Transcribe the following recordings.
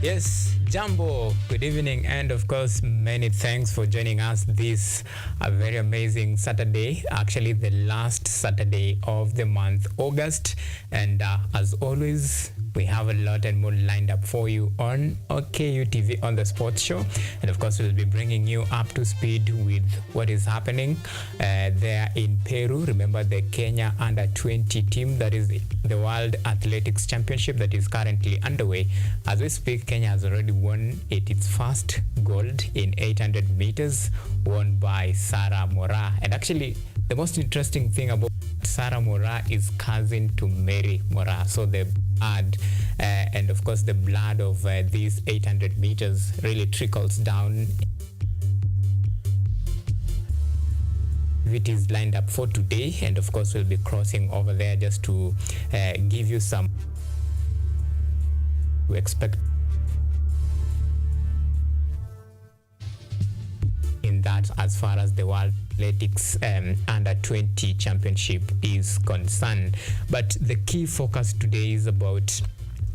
Yes, Jambo, good evening, and of course, many thanks for joining us this very amazing Saturday, actually the last Saturday of the month, August. And as always, we have a lot and more lined up for you on OKU TV on the sports show. And of course, we'll be bringing you up to speed with what is happening there in Peru. Remember the Kenya under-20 team, that is the World Athletics Championship that is currently underway. As we speak, Kenya has already won its first gold in 800 meters, won by Sarah Mora. And actually, the most interesting thing about Sarah Mora is cousin to Mary Mora. So the blood, and of course the blood of these 800 meters really trickles down. It is lined up for today, and of course we'll be crossing over there just to give you some we expect in that as far as the World Athletics under 20 championship is concerned. But the key focus today is about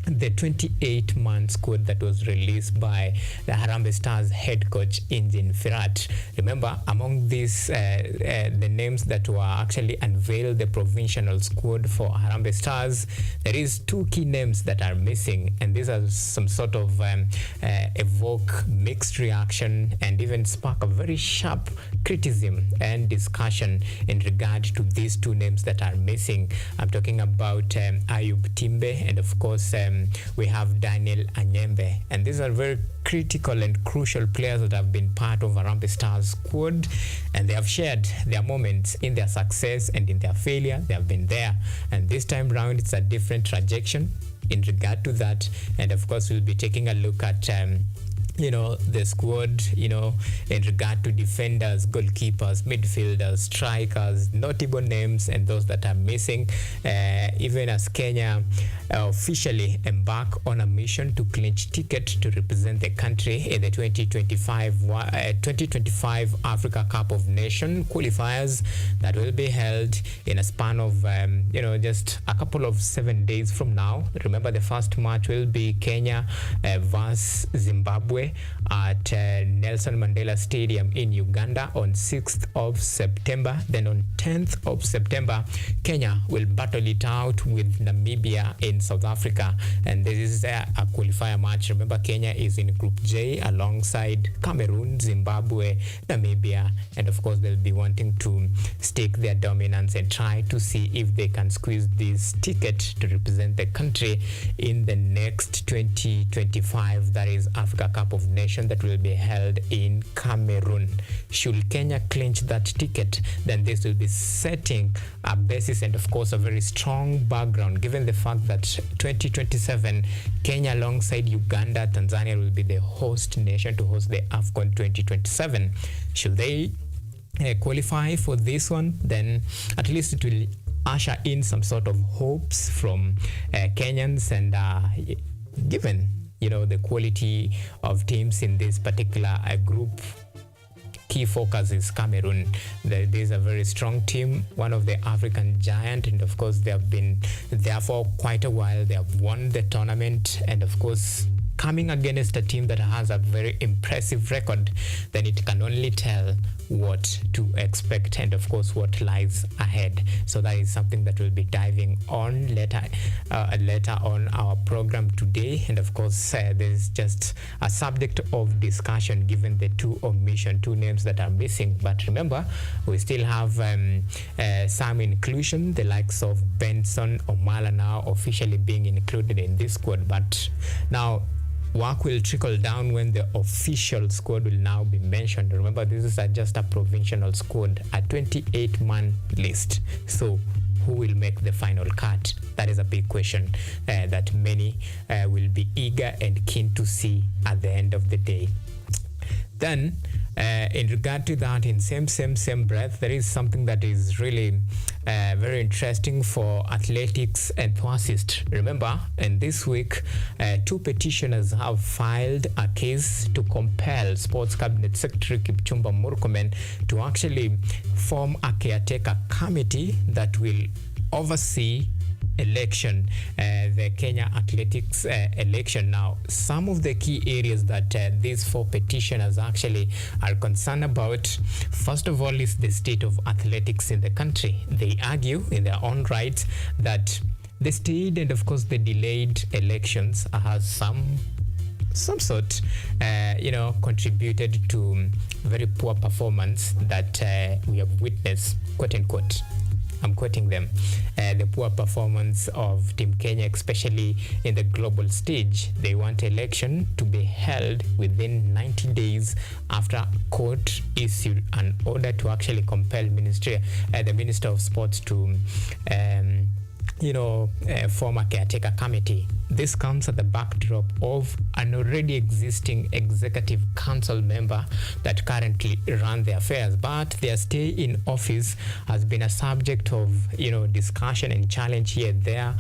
the 28-man squad that was released by the Harambee Stars head coach Injin Firat. Remember, among these the names that were actually unveiled the provincial squad for Harambee Stars, there is two key names that are missing, and these are some sort of evoke mixed reaction and even spark a very sharp criticism and discussion in regard to these two names that are missing. I'm talking about Ayub Timbe and of course we have Daniel Anyembe, and these are very critical and crucial players that have been part of Harambee Stars squad, and they have shared their moments in their success and in their failure. They have been there, and this time round it's a different trajectory in regard to that. And of course we'll be taking a look at the squad, in regard to defenders, goalkeepers, midfielders, strikers, notable names, and those that are missing. Even as Kenya officially embark on a mission to clinch ticket to represent the country in the 2025 Africa Cup of Nations qualifiers that will be held in a span of just a couple of 7 days from now. Remember, the first match will be Kenya versus Zimbabwe at Nelson Mandela Stadium in Uganda on 6th of September. Then on 10th of September, Kenya will battle it out with Namibia in South Africa, and this is a qualifier match. Remember, Kenya is in Group J alongside Cameroon, Zimbabwe, Namibia, and of course they'll be wanting to stake their dominance and try to see if they can squeeze this ticket to represent the country in the next 2025, that is Africa Cup of Nations, that will be held in Cameroon. Should Kenya clinch that ticket, then this will be setting a basis and of course a very strong background, given the fact that 2027 Kenya alongside Uganda, Tanzania will be the host nation to host the AFCON 2027. Should they qualify for this one, then at least it will usher in some sort of hopes from Kenyans, and given the quality of teams in this particular group, key focus is Cameroon. There's a very strong team, one of the African giant, and of course they have been there for quite a while. They have won the tournament, and of course coming against a team that has a very impressive record, then it can only tell what to expect and of course what lies ahead. So that is something that we'll be diving on later on our program today. And of course there's just a subject of discussion given the two names that are missing. But remember, we still have some inclusion, the likes of Benson Omala now officially being included in this squad. But now work will trickle down when the official squad will now be mentioned. Remember, this is just a provincial squad, a 28-man list. So who will make the final cut? That is a big question that many will be eager and keen to see at the end of the day. Then in regard to that, in same breath, there is something that is really very interesting for athletics enthusiasts. Remember, in this week, two petitioners have filed a case to compel Sports Cabinet Secretary Kipchumba Murkomen to actually form a caretaker committee that will oversee election, the Kenya Athletics election. Now, some of the key areas that these 4 petitioners actually are concerned about, first of all, is the state of athletics in the country. They argue in their own right that the stayed and of course the delayed elections has some sort contributed to very poor performance that we have witnessed, quote unquote. I'm quoting them, the poor performance of Team Kenya, especially in the global stage. They want election to be held within 90 days after court issued an order to actually compel the Minister of Sports to form a caretaker committee. This comes at the backdrop of an already existing executive council member that currently run the affairs, but their stay in office has been a subject of discussion and challenge here and there,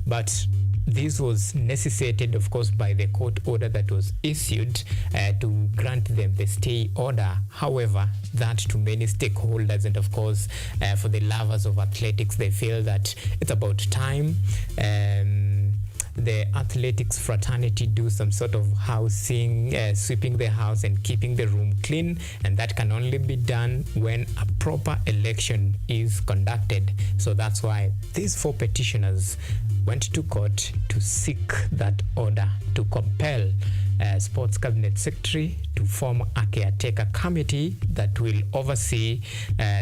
but this was necessitated, of course, by the court order that was issued to grant them the stay order. However, that to many stakeholders and, of course, for the lovers of athletics, they feel that it's about time the athletics fraternity do some sort of housing, sweeping the house and keeping the room clean, and that can only be done when a proper election is conducted. So that's why these 4 petitioners went to court to seek that order to compel Sports Cabinet Secretary to form a caretaker committee that will oversee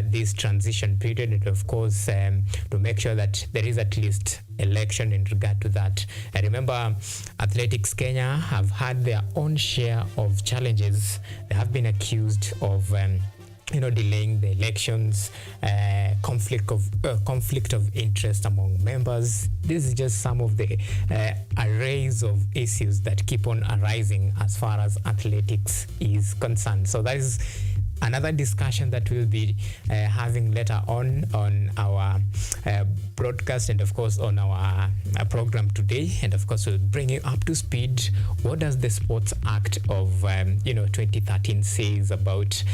this transition period, and of course to make sure that there is at least election in regard to that. Remember, Athletics Kenya have had their own share of challenges. They have been accused of delaying the elections, conflict of interest among members. This is just some of the arrays of issues that keep on arising as far as athletics is concerned. So that is another discussion that we'll be having later on our broadcast and of course on our program today. And of course we'll bring you up to speed. What does the Sports Act of 2013 says about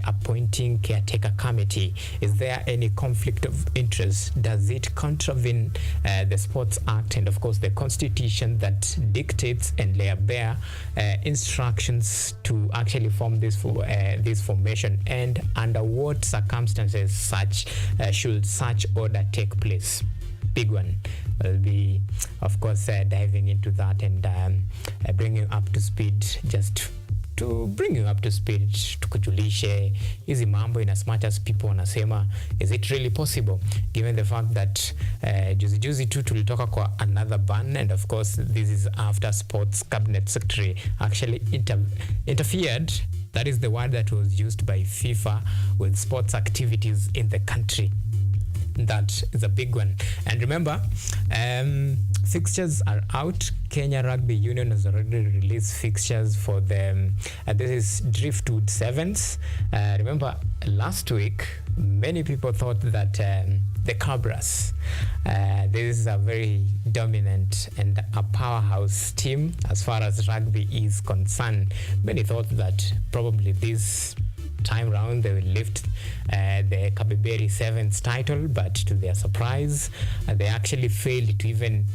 appointing caretaker committee? Is there any conflict of interest? Does it contravene the Sports Act and of course the Constitution that dictates and lay bare instructions to actually form this formation? And under what circumstances should such order take place? Big one. We'll be, of course, diving into that and bring you up to speed, just to bring you up to speed, tukujulishe hizi mambo in as much as people wanasema, is it really possible, given the fact that juzi tu tulitoka kwa another ban, and of course this is after Sports Cabinet Secretary actually interfered. That is the word that was used by FIFA with sports activities in the country. That is a big one. And remember, fixtures are out. Kenya Rugby Union has already released fixtures for them. This is Driftwood Sevens. Remember, last week, many people thought that the Cabras, this is a very dominant and a powerhouse team as far as rugby is concerned. Many thought that probably this time round they will lift the Kabeberi Sevens title, but to their surprise, they actually failed to even,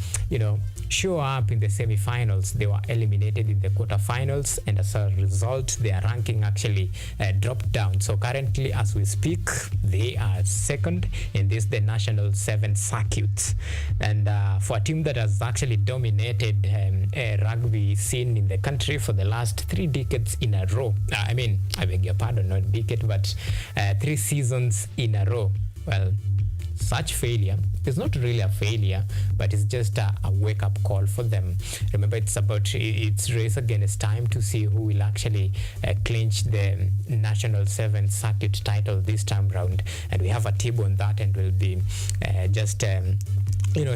show up in the semi-finals. They were eliminated in the quarterfinals, and as a result, their ranking actually dropped down. So currently, as we speak, they are second in the National 7 circuit. And for a team that has actually dominated a rugby scene in the country for the last 3 decades in a row, I beg your pardon, not decade, but 3 seasons in a row. Well, such failure is not really a failure, but it's just a wake-up call for them. Remember, it's race against time to see who will actually clinch the National 7 circuit title this time round, and we have a table on that, and we'll be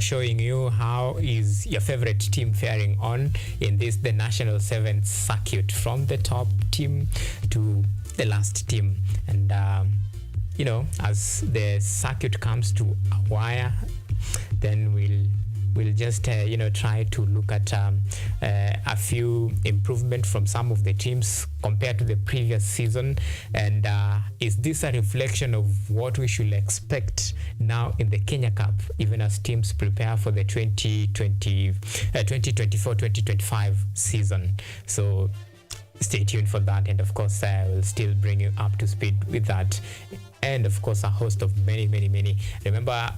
showing you how is your favorite team faring on in the National 7 circuit, from the top team to the last team. And as the circuit comes to a wire, then we'll we'll just try to look at a few improvement from some of the teams compared to the previous season, and is this a reflection of what we should expect now in the Kenya Cup, even as teams prepare for the 2024-2025 season? So stay tuned for that, and of course we'll still bring you up to speed with that, and of course a host of many. Remember,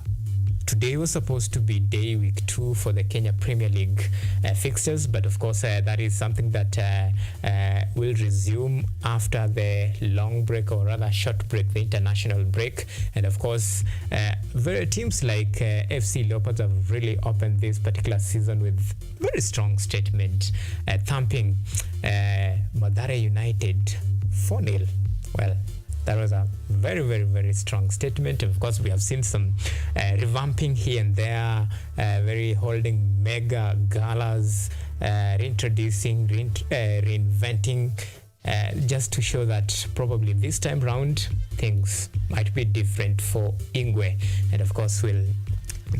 today was supposed to be day week 2 for the Kenya Premier League fixtures, but of course that is something that will resume after the long break, or rather short break, the international break. And of course teams like FC Leopards have really opened this particular season with very strong statement, thumping Mathare United 4-0. Well, that was a very strong statement. Of course, we have seen some revamping here and there, holding mega galas, reintroducing, reinventing, just to show that probably this time round things might be different for Ingwe. And of course, we'll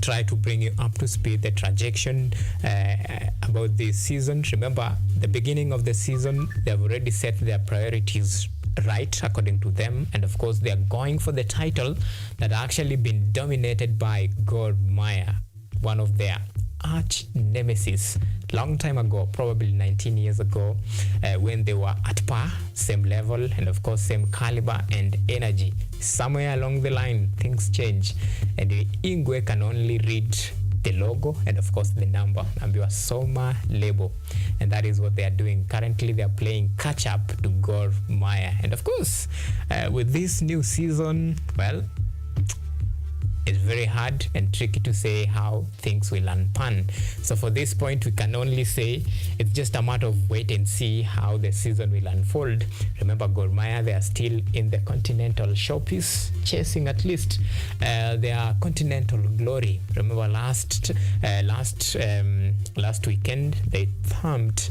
try to bring you up to speed, the trajectory about this season. Remember, the beginning of the season, they have already set their priorities right according to them, and of course they are going for the title that actually been dominated by Gor Mahia, one of their arch nemesis long time ago, probably 19 years ago, when they were at par, same level, and of course same caliber and energy. Somewhere along the line things change, and Ingwe can only read the logo and of course the number, Ambiwa Soma label, and that is what they are doing. Currently they are playing catch up to Gor Mahia, and of course with this new season, well, it's very hard and tricky to say how things will unpan. So for this point, we can only say it's just a matter of wait and see how the season will unfold. Remember, Gor Mahia, they are still in the continental showpiece, chasing at least their continental glory. Remember last weekend, they thumped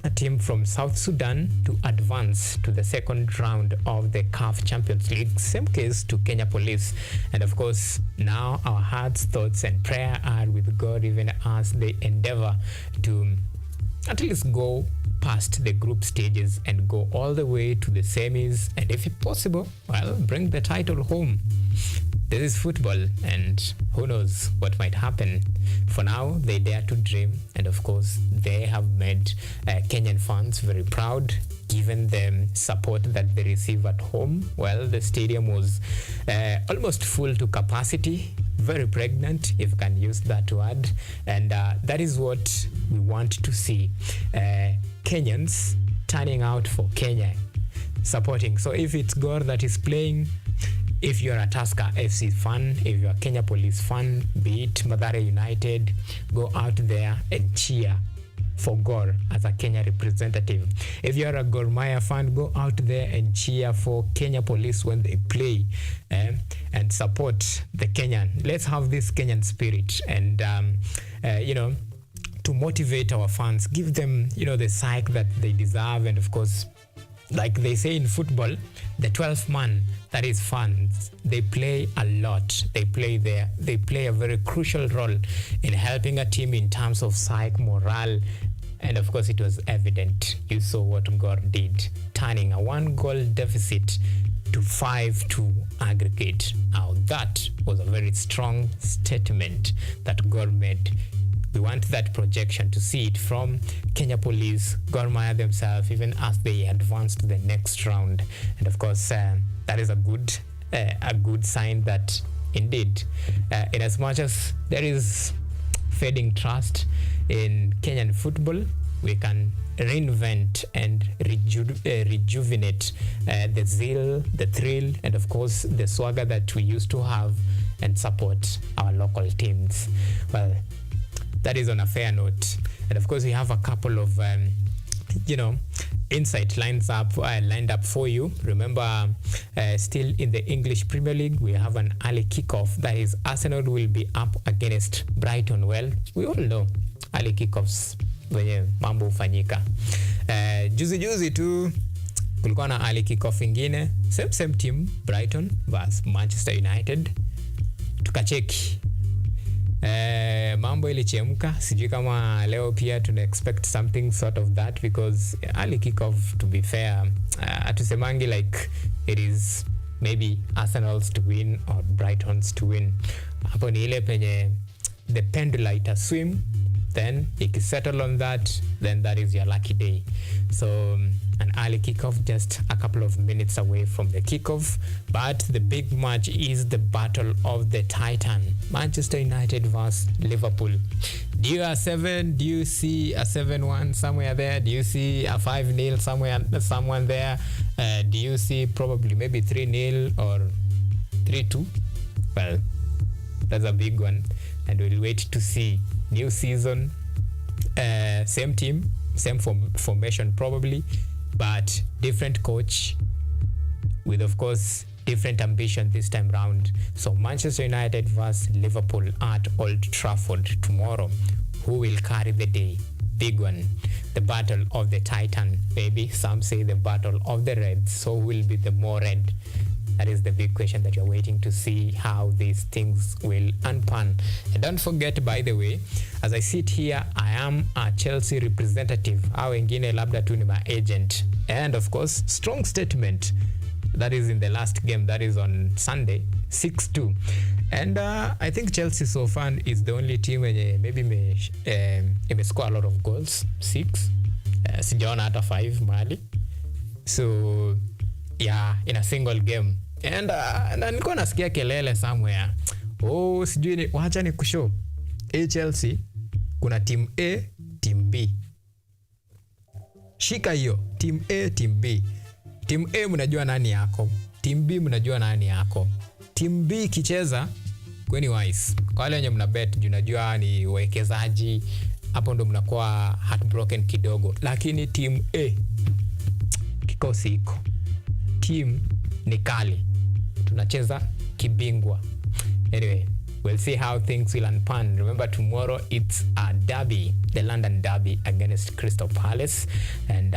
a team from South Sudan to advance to the second round of the CAF Champions League. Same case to Kenya Police. And of course, now our hearts, thoughts, and prayer are with God, even as they endeavor to at least go past the group stages and go all the way to the semis, and if possible, well, bring the title home. This is football, and who knows what might happen. For now, they dare to dream, and of course, they have made Kenyan fans very proud, given the support that they receive at home. Well, the stadium was almost full to capacity, very pregnant, if you can use that word, and that is what we want to see. Kenyans turning out for Kenya, supporting. So if it's Gor that is playing, if you're a Tusker FC fan, if you're a Kenya Police fan, be it Mathare United, go out there and cheer for Gor as a Kenya representative. If you're a Gor Mahia fan, go out there and cheer for Kenya Police when they play, and support the Kenyan. Let's have this Kenyan spirit, and to motivate our fans, give them the psych that they deserve. And of course, like they say in football, the 12th man, that is fans. They play a lot. They play a very crucial role in helping a team in terms of psych, morale, and of course it was evident. You saw what Gor did, turning a 1-goal deficit to 5-2 aggregate. Now that was a very strong statement that Gor made. We want that projection to see it from Kenya Police, Gor Mahia themselves, even as they advance to the next round. And of course, that is a good sign that indeed, in as much as there is fading trust in Kenyan football, we can reinvent and rejuvenate the zeal, the thrill, and of course the swagger that we used to have, and support our local teams. Well, that is on a fair note. And of course, we have a couple of insight lined up for you. Remember, still in the English Premier League, we have an early kickoff. That is, Arsenal will be up against Brighton. Well, we all know early kickoffs venye mambo hufanyika. Juzi tu kulikuwa na early kickoff ingine, same team, Brighton vs Manchester United. Tukacheki Mambo ilichemka, sijui kama leo pia tuna expect something sort of that, because early kickoff, to be fair, atusemangi like it is maybe Arsenal's to win or Brighton's to win. Hapo ni ile penye the pendulum ita swim, then if you settle on that, then that is your lucky day. So an early kickoff, just a couple of minutes away from the kickoff, but the big match is the battle of the Titan, Manchester United versus Liverpool. Do you see a 7-1 somewhere there? Do you see a 5-0 someone there? Do you see probably maybe 3-0 or 3-2? Well, that's a big one, and we'll wait to see. New season, same team, same formation probably, but different coach with, of course, different ambition this time round. So Manchester United versus Liverpool at Old Trafford tomorrow. Who will carry the day? Big one. The battle of the Titan, maybe some say the battle of the Reds. So who will be the more red? That is the big question that you're waiting to see how these things will unpan. And don't forget, by the way, as I sit here, I am a Chelsea representative. Au wengine labda tu ni ma agent. And of course, strong statement. That is in the last game. That is on Sunday, 6-2. And I think Chelsea so far is the only team wenye maybe may score a lot of goals. 6. Sijaona hata 5 mahali. So, yeah, in a single game. And nilikuwa nasikia kelele somewhere. Sijui wacha ni kushow. Chelsea kuna team A, team B. Shika hiyo, team A, team B. Team A mnajua nani yako, team B mnajua nani yako. Team B kicheza kweni wise. Kwa wale wenye mna bet, unajua ni wawekezaji, hapo ndo mnakuwa heartbroken kidogo. Lakini team A kikosi iko. Team ni kali. Tunacheza kibingwa. Anyway, we'll see how things will unpan. Remember, tomorrow it's a derby, the London derby against Crystal Palace. And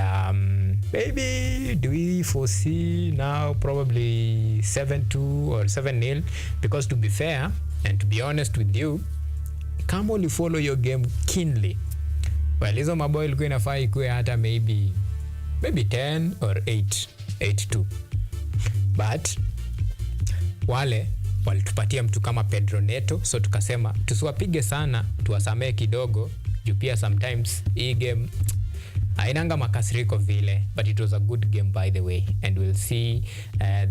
maybe do we foresee now probably 7-2 or 7-0? Because to be fair and to be honest with you, kama you follow your game keenly, well, hizo maboy ilikuwa inafaa ikuwe hata maybe 10 or 8-2. But wale walitupatia mtu kama Pedro Neto, so tukasema tusiwapige sana, tuwasamee kidogo, juu pia sometimes hii game hainanga makasiriko vile, but it was a good game by the way. And we'll see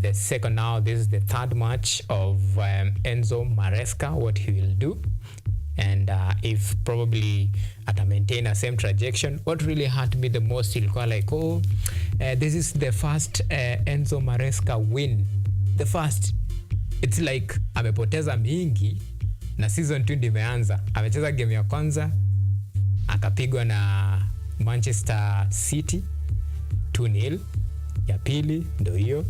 the second now, this is the third match of Enzo Maresca, what he will do. And if probably ata maintain a same trajectory. What really hurt me the most ilikuwa like, this is the first Enzo Maresca win. The first. It's like amepoteza mingi na season 2 ndio imeanza. Amecheza game ya kwanza akapigwa na Manchester City 2-0. Ya pili ndio hiyo.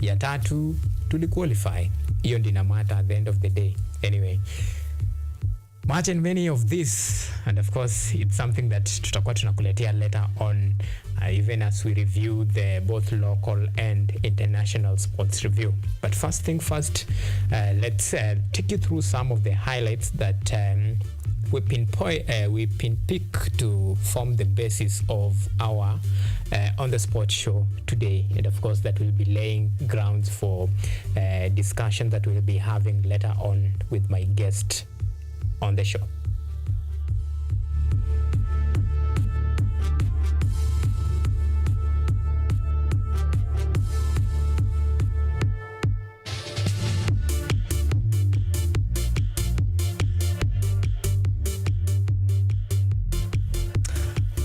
Ya tatu tuliqualify. Hiyo ndio inamata at the end of the day. Anyway, much and many of this, and of course it's something that tutakuwa tunakuletea later on, even as we review the both local and international sports review. But first thing first, let's take you through some of the highlights that we pick to form the basis of our on the sports show today. And of course that will be laying grounds for discussion that we'll be having later on with my guest on the show.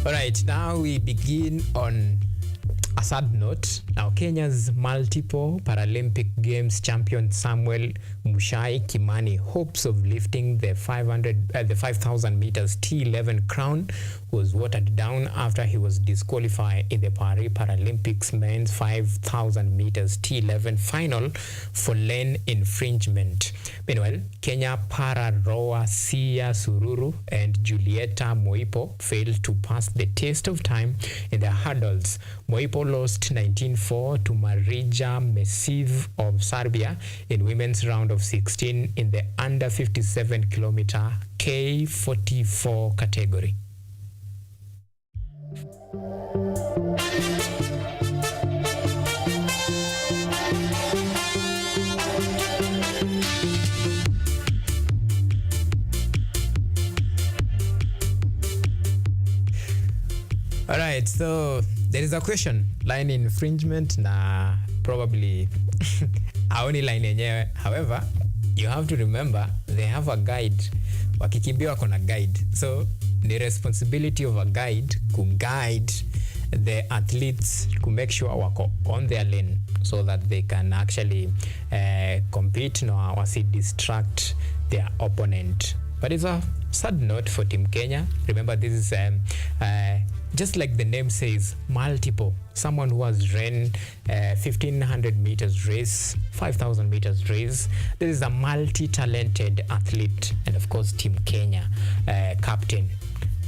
All right, now we begin on a sad note. Now, Kenya's multiple Paralympic Games champion Samuel Muchai Kimani hopes of lifting the 5,000 meters T11 crown was watered down after he was disqualified in the Paris Paralympics men's 5,000 meters T11 final for lane infringement. Meanwhile, Kenya para rower Sia Sururu and Julieta Moipo failed to pass the test of time in the hurdles. Moipo lost 19 4 to Marija Mesiv of Serbia in women's round of 16 in the under 57 kilometer K44 category. All right, so there is a question, line infringement na probably haoni line yenyewe. However, you have to remember they have a guide. Wakikimbia wako na guide. So the responsibility of a guide to guide the athletes to make sure wako on their lane so that they can actually compete no wasi distract their opponent. But it's a sad note for Team Kenya. Remember, this is just like the name says, multiple. Someone who has ran 1500 meters race, 5000 meters race. This is a multi-talented athlete, and of course, Team Kenya captain.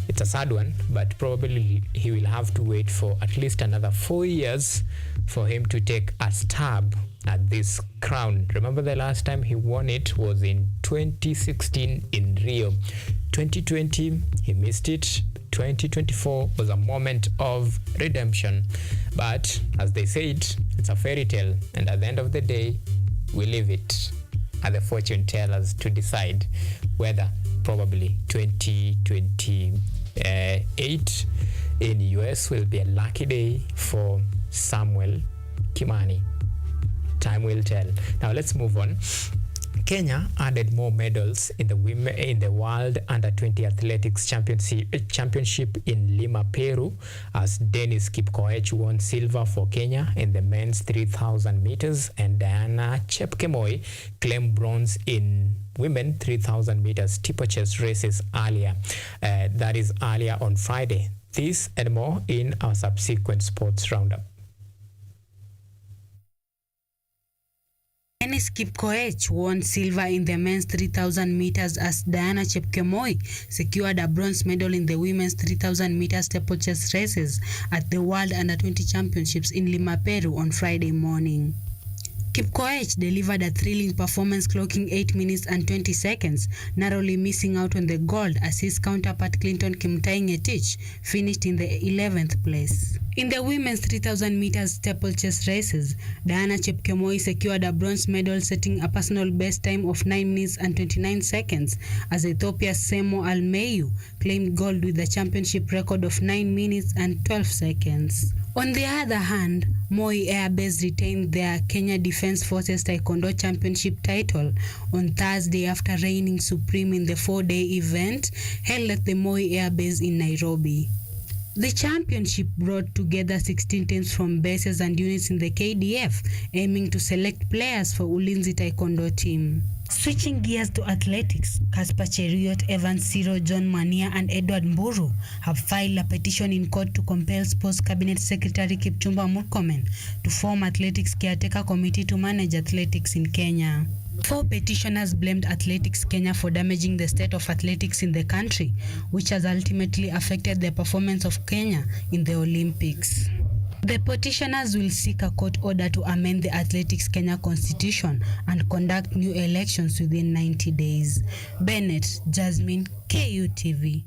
It's a sad one, but probably he will have to wait for at least another 4 years for him to take a stab at this crown. Remember, the last time he won it was in 2016 in Rio. 2020, he missed it. 2024 was a moment of redemption. But as they said, it's a fairy tale. And at the end of the day, we leave it at the fortune tellers to decide whether probably 2028 in US will be a lucky day for Samuel Kimani. Time will tell. Now let's move on. Kenya added more medals in the World Under-20 Athletics Championship in Lima, Peru, as Dennis Kipkoech won silver for Kenya in the men's 3,000 meters, and Diana Chepkemoi claimed bronze in women 3,000 meters steeplechase races earlier. That is earlier on Friday. This and more in our subsequent sports roundup. Dennis Kipkoech won silver in the men's 3,000 meters as Diana Chepkemoi secured a bronze medal in the women's 3,000 meters steeplechase races at the World Under-20 Championships in Lima, Peru on Friday morning. Kipkoech delivered a thrilling performance, clocking 8 minutes and 20 seconds, narrowly missing out on the gold as his counterpart Clinton Kimtai-Ngetich finished in the 11th place. In the women's 3,000 meters steeplechase races, Diana Chepkemoi secured a bronze medal, setting a personal best time of 9 minutes and 29 seconds, as Ethiopia's Semo Almeyu claimed gold with a championship record of 9 minutes and 12 seconds. On the other hand, Moi Air Base retained their Kenya Defence Forces Taekwondo Championship title on Thursday after reigning supreme in the 4-day event held at the Moi Air Base in Nairobi. The championship brought together 16 teams from bases and units in the KDF, aiming to select players for Ulinzi Taekwondo team. Switching gears to athletics, Caspar Cheruiyot, Evans Siro, John Mania, and Edward Mburu have filed a petition in court to compel Sports Cabinet Secretary Kipchumba Murkomen to form Athletics Caretaker Committee to manage athletics in Kenya. 4 petitioners blamed Athletics Kenya for damaging the state of athletics in the country, which has ultimately affected the performance of Kenya in the Olympics. The petitioners will seek a court order to amend the Athletics Kenya Constitution and conduct new elections within 90 days. Bennett, Jasmine, KUTV.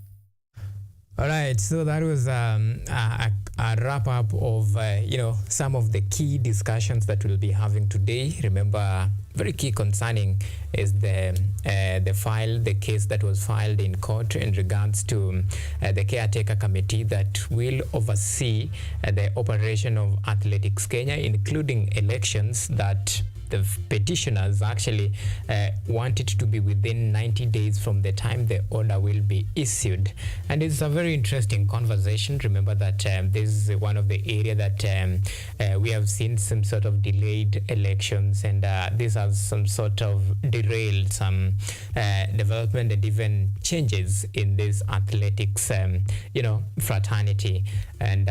All right, so that was a wrap-up of some of the key discussions that we'll be having today. Remember, very key concerning is the case that was filed in court in regards to the caretaker committee that will oversee the operation of Athletics Kenya, including elections that the petitioners actually want it to be within 90 days from the time the order will be issued. And it's a very interesting conversation. Remember that this is one of the area that we have seen some sort of delayed elections, and this has some sort of derailed some development and even changes in this athletics fraternity. And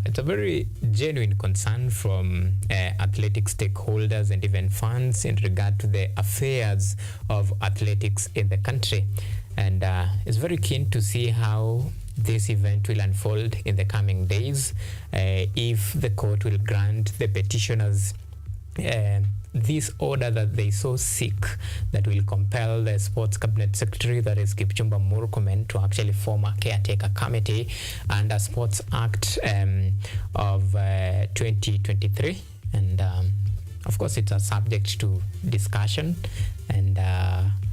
it's a very genuine concern from athletic stakeholders and even fans in regard to the affairs of athletics in the country. And it's very keen to see how this event will unfold in the coming days, if the court will grant the petitioners this order that they so seek, that will compel the sports cabinet secretary, that is Kipchumba Murkomen, to actually form a caretaker committee under Sports Act of 2023. And of course, it's a subject to discussion, and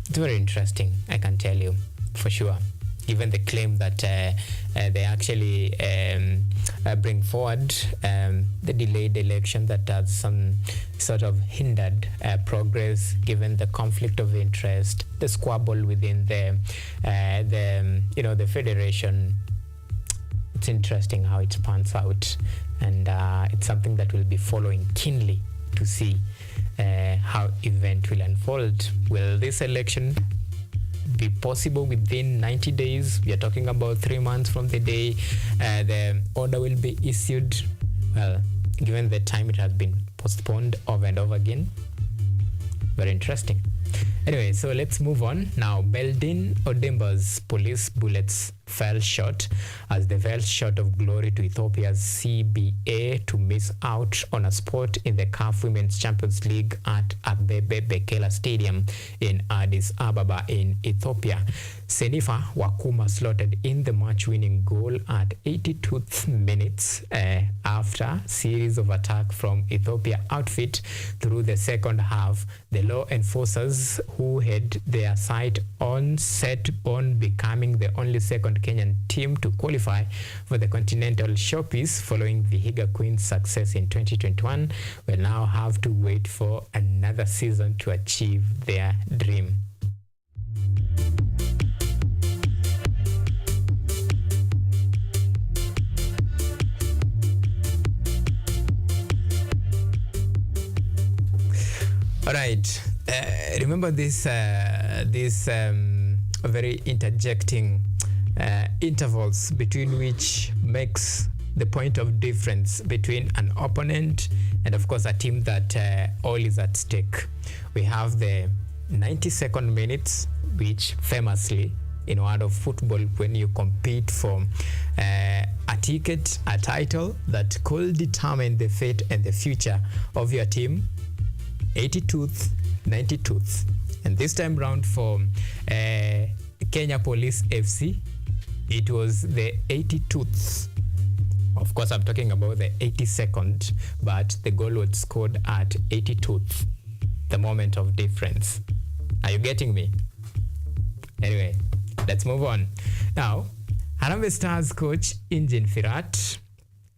it's very interesting, I can tell you for sure. Given the claim that they actually bring forward the delayed election that has some sort of hindered progress, given the conflict of interest, the squabble within the federation. It's interesting how it pans out, and it's something that we'll be following keenly to see how event will unfold. Will this election be possible within 90 days? We are talking about 3 months from the day the order will be issued. Well, given the time it has been postponed over and over again, very interesting. Anyway, so let's move on now. Beldin Odemba's police bullets fell short as they fell short of glory to Ethiopia's CBA to miss out on a spot in the CAF Women's Champions League at Abebe Bekela Stadium in Addis Ababa in Ethiopia. Senifa Wakuma slotted in the match-winning goal at 82th minutes after series of attack from Ethiopia outfit through the second half. The law enforcers, who had their sight on set on becoming the only second Kenyan team to qualify for the Continental Showpiece following Vihiga Queen's success in 2021, will now have to wait for another season to achieve their dream. All right. Remember this very interjecting intervals between which makes the point of difference between an opponent and, of course, a team that all is at stake. We have the 92nd minutes, which famously, in world of football, when you compete for a ticket, a title that could determine the fate and the future of your team, 82th, 92th. And this time round for Kenya Police FC, it was the 82th. Of course, I'm talking about the 82nd, but the goal was scored at 82th, the moment of difference. Are you getting me? Anyway, let's move on. Now, Harambee Stars coach Injin Firat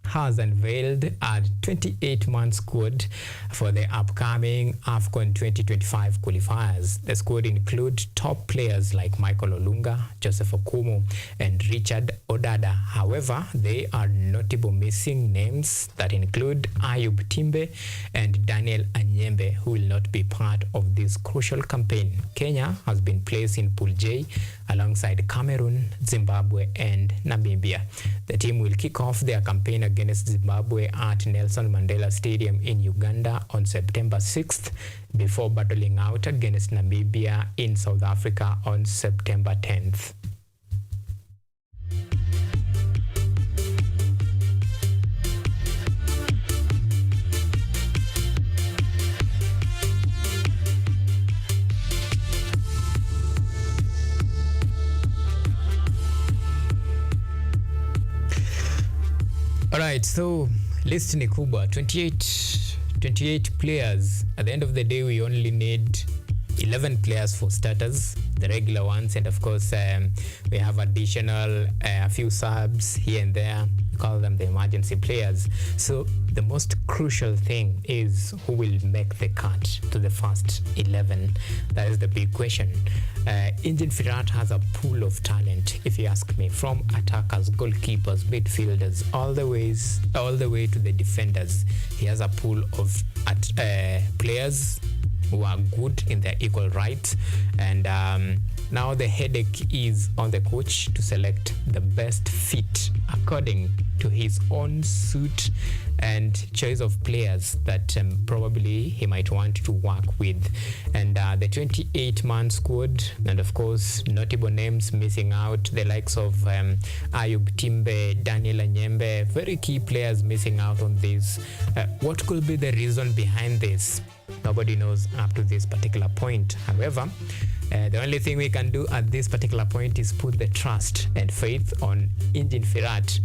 has unveiled a 28-man squad for the upcoming AFCON 2025 qualifiers. The squad include top players like Michael Olunga, Joseph Okumu, and Richard Odada. However, they are notable missing names that include Ayub Timbe and Daniel Anyembe, who will not be part of this crucial campaign. Kenya has been placed in Pool J alongside Cameroon, Zimbabwe, and Namibia. The team will kick off their campaign against Zimbabwe at Nelson Mandela Stadium in Uganda on September 6th, before battling out against Namibia in South Africa on September 10th. All right, so list ni kubwa, 28 players. At the end of the day, we only need 11 players for starters, the regular ones, and of course we have additional a few subs here and there. We call them the emergency players. So the most crucial thing is who will make the cut to the first 11. That is the big question. Injin Firat has a pool of talent, if you ask me, from attackers, goalkeepers, midfielders, all the way to the defenders. He has a pool of players who are good in their equal rights, and now the headache is on the coach to select the best fit according to his own suit and choice of players that probably he might want to work with. And the 28-man squad, and of course notable names missing out, the likes of Ayub Timbe, Daniel Anyembe, very key players missing out on this. What could be the reason behind this? Nobody knows up to this particular point. However, the only thing we can do at this particular point is put the trust and faith on Engin Firat,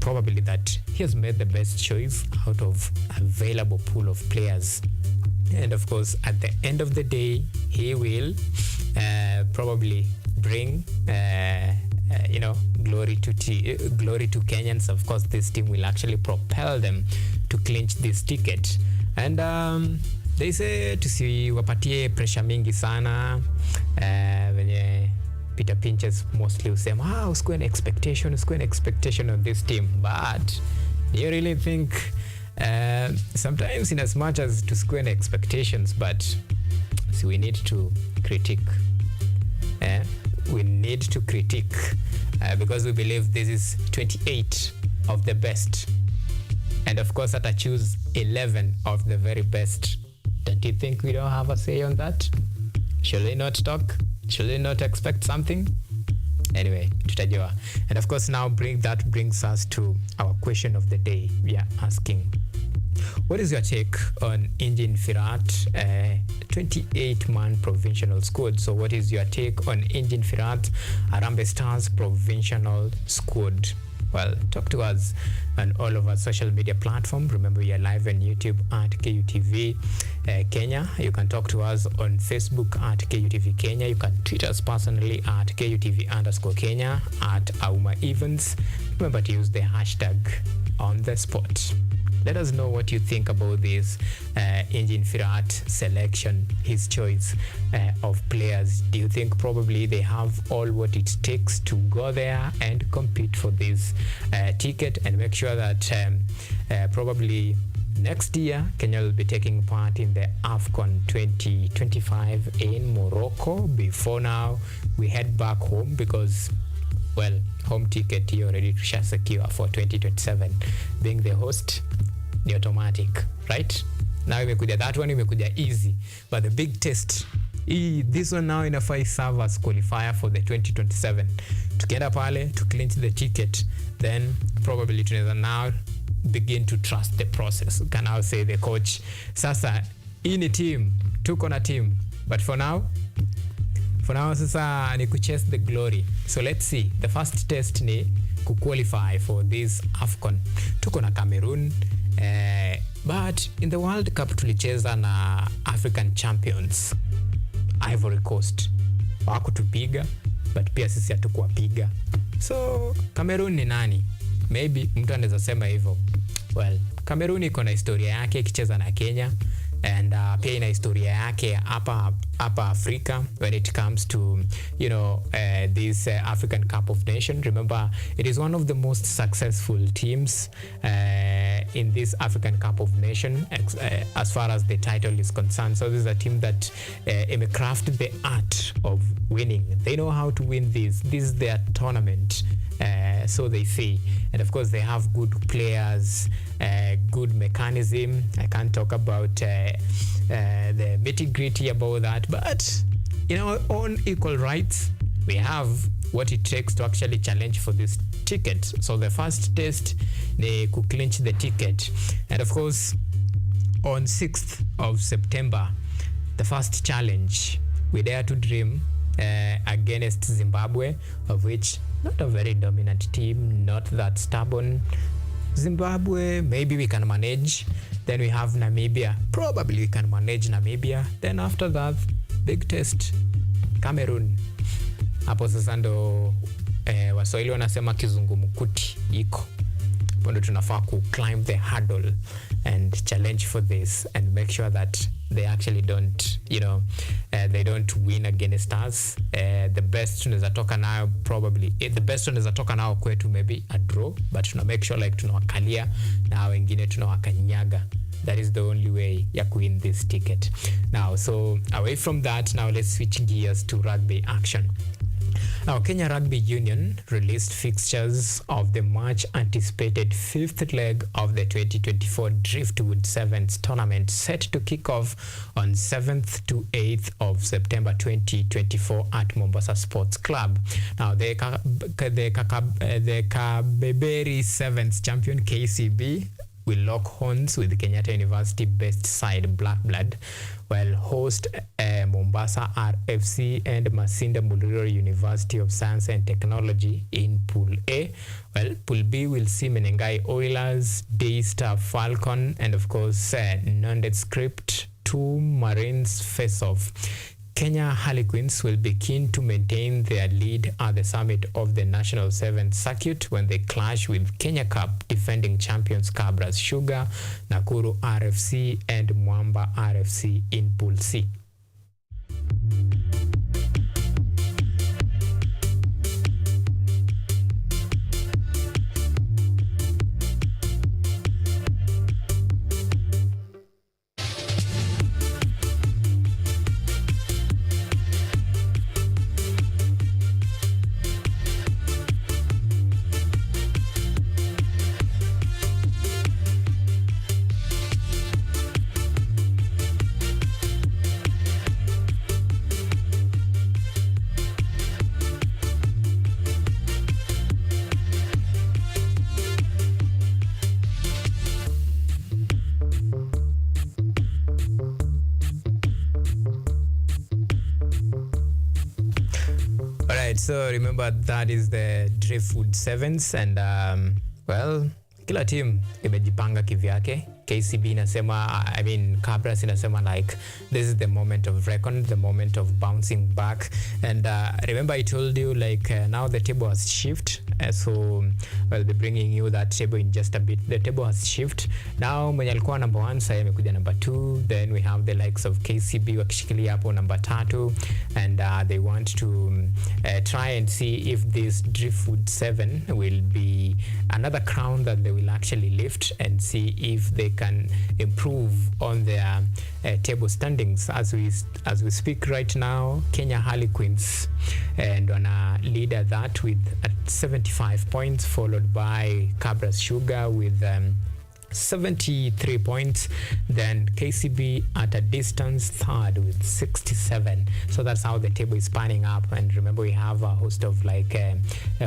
probably that he has made the best choice out of available pool of players. And of course, at the end of the day, he will probably bring glory to Kenyans. Of course, this team will actually propel them to clinch this ticket. And they say tusiwapatie pressure mingi sana, venye Peter Pinchez mostly usema usikuwe na expectation on this team. But do you really think sometimes, in as much as tusiwe na expectations, but so we need to critique. We need to critique because we believe this is 28 of the best, and of course that I choose 11 of the very best. Don't you think we don't have a say on that? Should we not talk? Should we not expect something? Anyway, tutajua. And of course now that brings us to our question of the day. We are asking, what is your take on Engin Firat 28-man provincial squad? So what is your take on Engin Firat Harambee Stars provincial squad? Well, talk to us on all of our social media platforms. Remember, we are live on YouTube at KUTV Kenya. You can talk to us on Facebook at KUTV Kenya. You can tweet us personally at KUTV_Kenya, at Auma Events. Remember to use the hashtag on the spot. Let us know what you think about this Engin Firat selection, his choice of players. Do you think probably they have all what it takes to go there and compete for this ticket, and make sure that probably next year Kenya will be taking part in the AFCON 2025 in Morocco? Before now, we head back home because, well, home ticket you already to secure for 2027. Being the host, ni automatic, right? Now imekuja, that one imekuja easy, but the big test, this one now inafai serve as qualifier for the 2027. Tukienda pale to clinch the ticket, then probably tunaweza now begin to trust the process. Can now say the coach, sasa hii ni team, tuko na team, but for now sasa ni kuchase the glory. So let's see, the first test ni kuqualify for this AFCON. Tuko na Cameroon, but in the World Cup tulicheza na African champions Ivory Coast. Hawakutupiga, but pia sisi hatukuwapiga. So Cameroon ni nani? Maybe mtu anaweza sema hivyo. Well, Cameroon iko na historia yake ikicheza na Kenya, and pia ina historia yake hapa Africa when it comes to this African Cup of Nations. Remember, it is one of the most successful teams in this African Cup of Nations as far as the title is concerned. So this is a team that crafted the art of winning. They know how to win this. This is their tournament, so they say. And of course they have good players, good mechanism. I can't talk about the nitty-gritty about that, but on equal rights, we have what it takes to actually challenge for this ticket. So the first test, they could clinch the ticket. And of course, on 6th of September, the first challenge, we dare to dream against Zimbabwe, of which not a very dominant team, not that stubborn. Zimbabwe, maybe we can manage. Then we have Namibia, probably we can manage Namibia. Then after that, big test, Cameroon. Hapo sasa ndo Waswahili wanasema kizungumkuti iko. Pondo tunafaa ku climb the hurdle and challenge for this and make sure that they actually don't, they don't win against us. The best tunaweza toka nayo probably, the best tunaweza toka nayo kwetu maybe a draw, but tuna make sure like tunawakalia na wengine tunawakanyaga. That is the only way ya win this ticket. Now, so away from that, now let's switch gears to rugby action. Now, Kenya Rugby Union released fixtures of the much anticipated fifth leg of the 2024 Driftwood Sevens tournament, set to kick off on 7th to 8th of September 2024 at Mombasa Sports Club. Now, the Kabeberi Sevens champion KCB will lock horns with Kenyatta University best side Black Blood, while host Mombasa RFC and Masinda Muliro University of Science and Technology in Pool A. Well, Pool B will see Menengai Oilers, Daystar Falcon, and of course nondescript 2 Marines face off. Kenya Harlequins will be keen to maintain their lead at the summit of the National Sevens Circuit when they clash with Kenya Cup defending champions Kabras Sugar, Nakuru RFC, and Mwamba RFC in Pool C. So remember, that is the Driftwood Sevens, and well, kila team imejipanga kivyake. KCB inasema, I mean Kabras inasema like this is the moment of reckoning, the moment of bouncing back. And remember I told you like now the table has shifted, so I'll be bringing you that table in just a bit. The table has shifted now. Mwenye alikuwa number 1 sasa amekuja number 2, then we have the likes of KCB wakishikilia hapo number 3, and they want to try and see if this Driftwood 7 will be another crown that they will actually lift, and see if they can improve on their table standings. As we speak right now, Kenya Harlequins and on a leader that with 75 points, followed by Kabras Sugar with 73 points, then KCB at a distance third with 67. So that's how the table is panning up. And remember, we have a host of like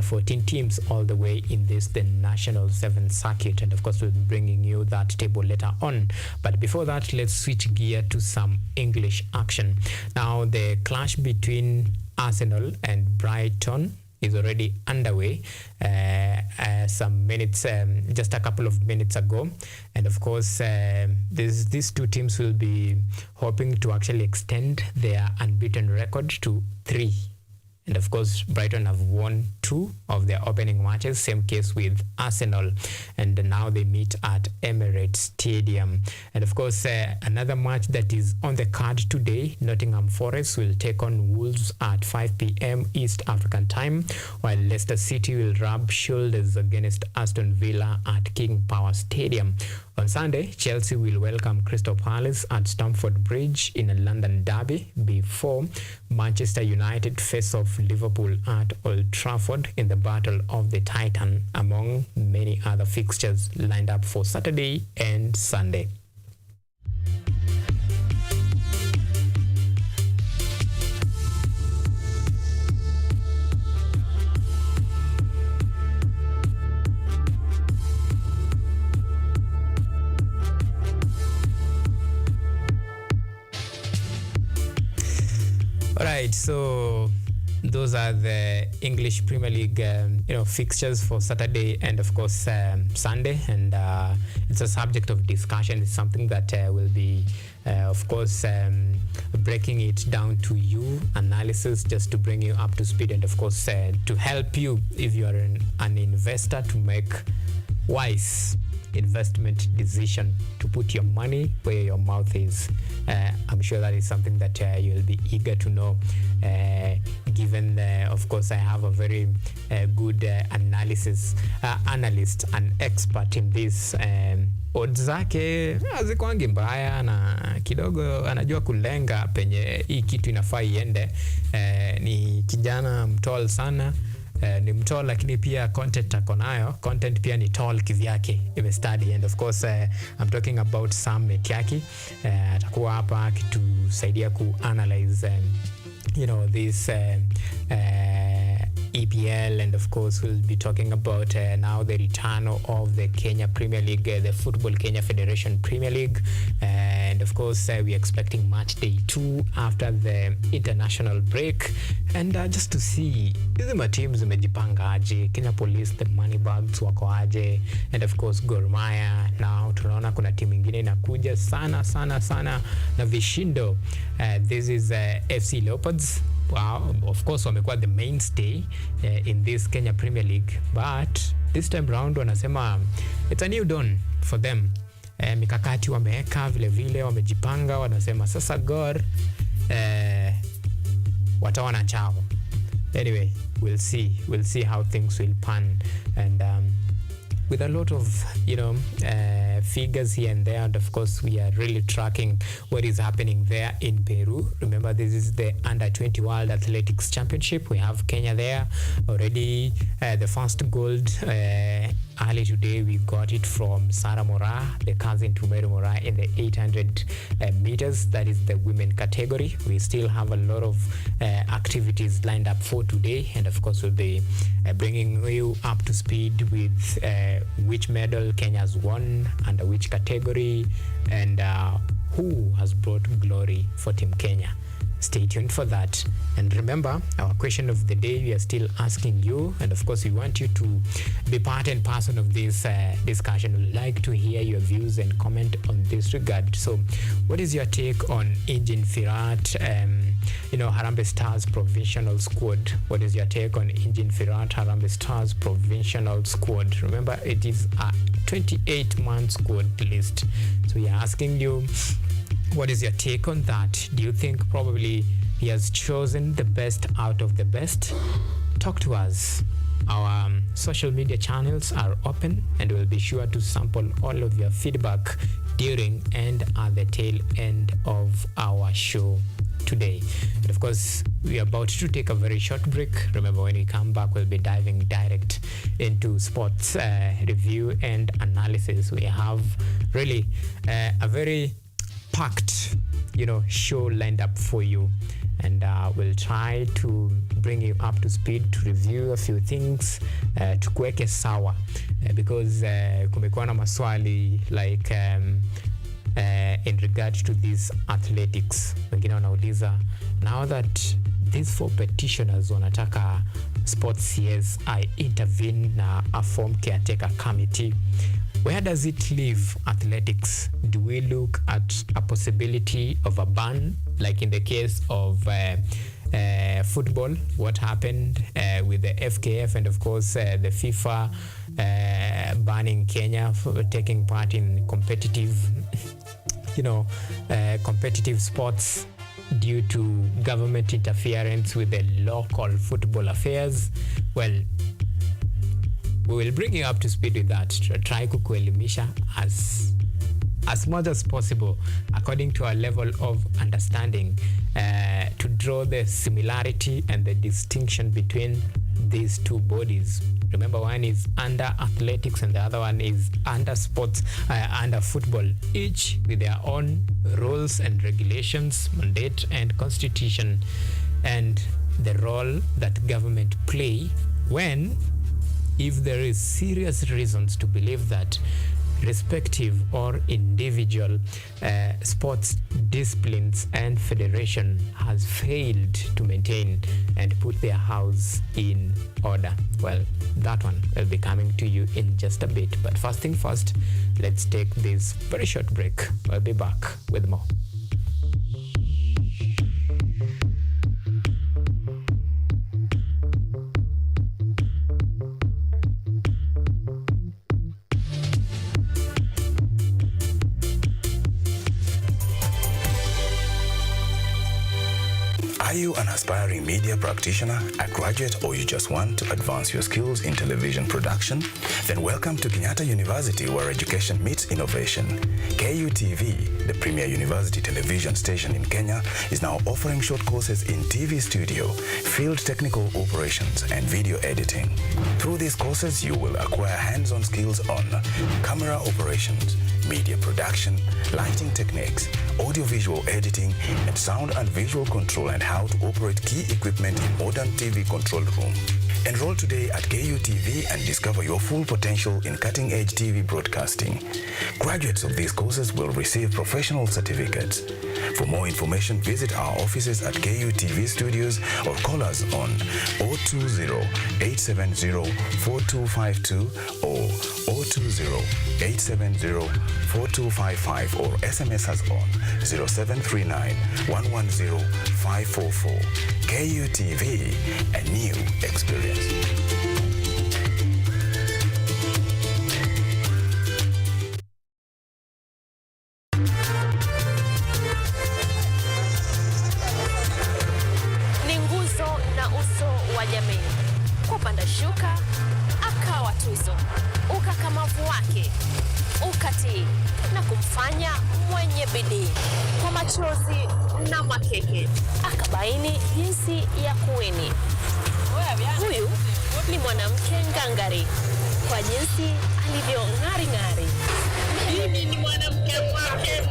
14 teams all the way in the National Sevens Circuit, and of course we'll be bringing you that table later on. But before that, let's switch gear to some English action. Now, the clash between Arsenal and Brighton is already underway some minutes, just a couple of minutes ago, and of course these two teams will be hoping to actually extend their unbeaten record to 3. And of course, Brighton have won 2 of their opening matches. Same case with Arsenal. And now they meet at Emirates Stadium. And of course, another match that is on the card today, Nottingham Forest will take on Wolves at 5 p.m. East African time, while Leicester City will rub shoulders against Aston Villa at King Power Stadium. On Sunday, Chelsea will welcome Crystal Palace at Stamford Bridge in a London derby, before Manchester United face off Liverpool at Old Trafford in the Battle of the Titan, among many other fixtures lined up for Saturday and Sunday. Alright, so those are the English Premier League fixtures for Saturday and of course Sunday, and it's a subject of discussion. It's something that will be of course breaking it down to you, analysis, just to bring you up to speed, and of course to help you if you are an investor to make wise investment decision to put your money where your mouth is. I'm sure that is something that you'll be eager to know, given of course I have a very good analyst and expert in this. Odds zake hazikwangi mbaya na kidogo anajua kulenga penye hii kitu inafaa iende. Ni kijana mtol sana. Ni mtol lakini pia content ako nayo. Content pia ni tall kivyake, study. And of course I'm talking about Sam Metiaki. Atakuwa hapa akitusaidia kuanalyze this EPL, and of course we'll be talking about now the return of the Kenya Premier League, the Football Kenya Federation Premier League, and of course we're expecting match day 2 after the international break, and just to see hizi matimu zimejipanga aje, Kenya Police, the Moneybags wako aje, and of course Gor Mahia. Now tunaona kuna timu ingine inakuja sana na vishindo. This is FC Leopards. Wow, of course wamekuwa the mainstay in this Kenya Premier League, but this time round wanasema it's a new dawn for them. Mikakati wameweka vile wamejipanga, wanasema sasa Gor wataona chao. Anyway, we'll see how things will pan, and with a lot of figures here and there, and of course we are really tracking what is happening there in Peru. Remember, this is the under-20 World Athletics Championship. We have Kenya there already. The first gold early today we got it from Sarah Mora, the cousin to Mary Mora, in the 800 meters. That is the women category. We still have a lot of activities lined up for today, and of course we'll be bringing you up to speed with which medal Kenya has won under which category, and who has brought glory for Team Kenya. Stay tuned for that. And remember, our question of the day, we are still asking you, and of course we want you to be part and parcel of this discussion. We'd like to hear your views and comment on this regard. So what is your take on Engine Firat, Harambee Stars provincial squad? What is your take on Engine Firat, Harambee Stars provincial squad? Remember, it is a 28-man squad list. So we are asking you, what is your take on that? Do you think probably he has chosen the best out of the best? Talk to us. Our social media channels are open, and we'll be sure to sample all of your feedback during and at the tail end of our show today. And of course, we are about to take a very short break. Remember, when we come back, we'll be diving direct into sports review and analysis. We have really a very packed show lined up for you, and we'll try to bring you up to speed to review a few things, tukuweke sawa, because kumekuwa na maswali like in regard to this athletics. Wengine wanauliza, now that these 4 petitioners wanataka sports CS I intervene na a form caretaker committee, where does it leave athletics? Do we look at a possibility of a ban, like in the case of football, what happened with the FKF, and of course the FIFA banning Kenya for taking part in competitive sports due to government interference with the local football affairs? Well, we will bring you up to speed with that. Try kukuelimisha as much as possible according to our level of understanding, to draw the similarity and the distinction between these two bodies. Remember, one is under athletics and the other one is under sports, under football, each with their own rules and regulations, mandate and constitution, and the role that government play when, if there is serious reasons to believe that respective or individual sports disciplines and federation has failed to maintain and put their house in order. Well, that one will be coming to you in just a bit. But first thing first, let's take this very short break. We'll be back with more. Are you an aspiring media practitioner, a graduate, or you just want to advance your skills in television production? Then welcome to Kenyatta University, where education meets innovation. KUTV, the premier university television station in Kenya, is now offering short courses in TV studio, field technical operations, and video editing. Through these courses, you will acquire hands-on skills on camera operations, media production, lighting techniques, audiovisual editing, and sound and visual control, and how to operate key equipment in modern TV control room. Enroll today at KUTV and discover your full potential in cutting-edge TV broadcasting. Graduates of these courses will receive professional certificates. For more information, visit our offices at KUTV Studios or call us on 020-870-4252 or 020-870-4255 or SMS us on 0739-110-544. KUTV, a new experience. Ni nguzo na uso wa jamii. Kupanda shuka, akawa tuzo. Ukakamavu wake, ukatii na kumfanya mwenye bidii. Kwa machozi na makeke, akabaini jinsi ya kuweni. Huyu ni mwanamke ngangari, kwa jinsi alivyo ng'ari-ng'ari. Mimi ni mwanamke mwake.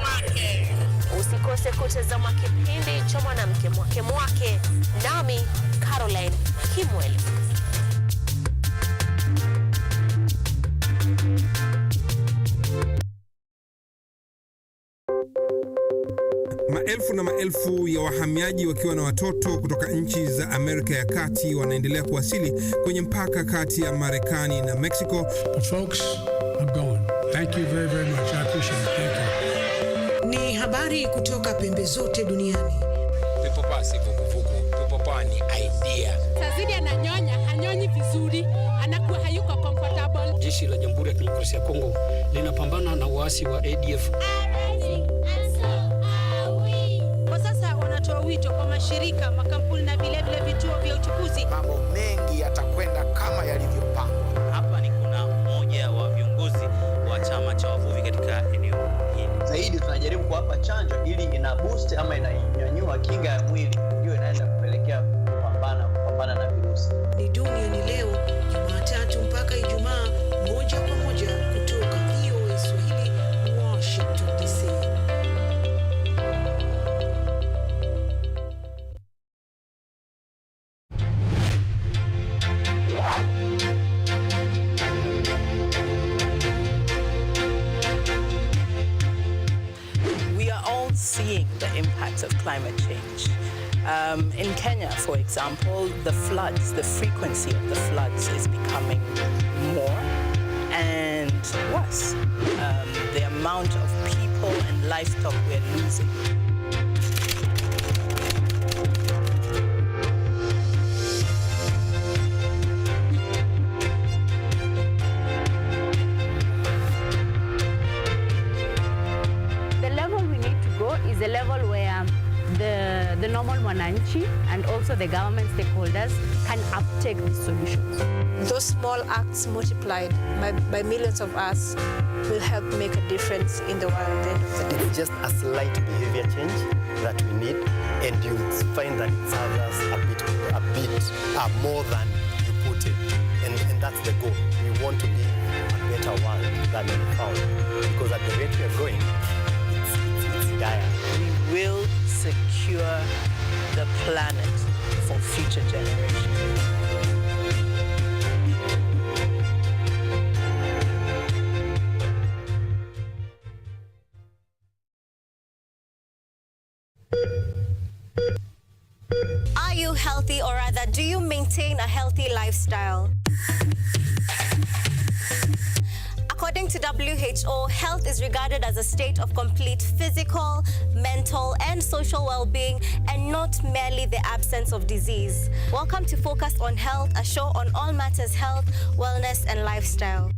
Usikose kutazama kipindi cha mwanamke mwake, nami Caroline Kimweli. Maelfu na maelfu ya wahamiaji wakiwa na watoto kutoka nchi za Amerika ya Kati wanaendelea kuwasili kwenye mpaka kati ya Marekani na Mexico. Folks, I'm going. Thank you very, very much. I appreciate it. Thank you. Ni habari kutoka pembe zote duniani. Pepo pasi vuguvugu. Pepo pa ni idea. Tazidi ananyonya, hanyonyi vizuri, anakuwa hayuko comfortable. Jeshi la Jamhuri ya Kidemokrasia ya Kongo linapambana na waasi wa ADF. Kwa sasa wanatoa wito kwa mashirika, makampuni na vile vituo vya uchukuzi. Mambo mengi yatakwenda kama yalivyopangwa. Hapa ni kuna mmoja wa viongozi wa chama cha wavuvi katika eneo hili. Zaidi tunajaribu kuwapa chanjo ili ina boost ama inanyanyua kinga ya mwili, ndio inaenda kupelekea kupambana na virusi. Ni dunia ni leo, Jumatatu mpaka Ijumaa, moja kwa moja kutoka VOA Swahili, Washington DC. We are all seeing the impacts of climate change. In Kenya, for example, the frequency of the floods is becoming more and worse. The amount of people and livestock we're losing. The level we need to go is a level where the normal mwananchi and also the government stakeholders can uptake the solutions. Those small acts multiplied by millions of us will help make a difference in the world at the end of the day. It's just a slight behavior change that we need, and you find that it serves us a bit more than you put it. And that's the goal. We want to be a better world than we found. Because at the rate we are going, it's dire. We will secure the planet for future generations. Are you healthy, or rather, do you maintain a healthy lifestyle? According to WHO, health is regarded as a state of complete physical, mental, and social well-being, and not merely the absence of disease. Welcome to Focus on Health, a show on all matters health, wellness, and lifestyle.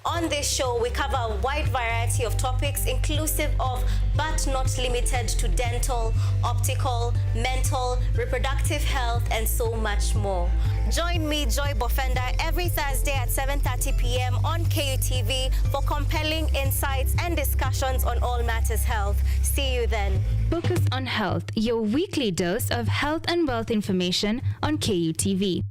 On this show, we cover a wide variety of topics inclusive of but not limited to dental, optical, mental, reproductive health, and so much more. Join me, Joy Bofenda, every Thursday at 7:30 p.m. on KUTV for compelling insights and discussions on all matters health. See you then. Focus on Health, your weekly dose of health and wealth information on KUTV.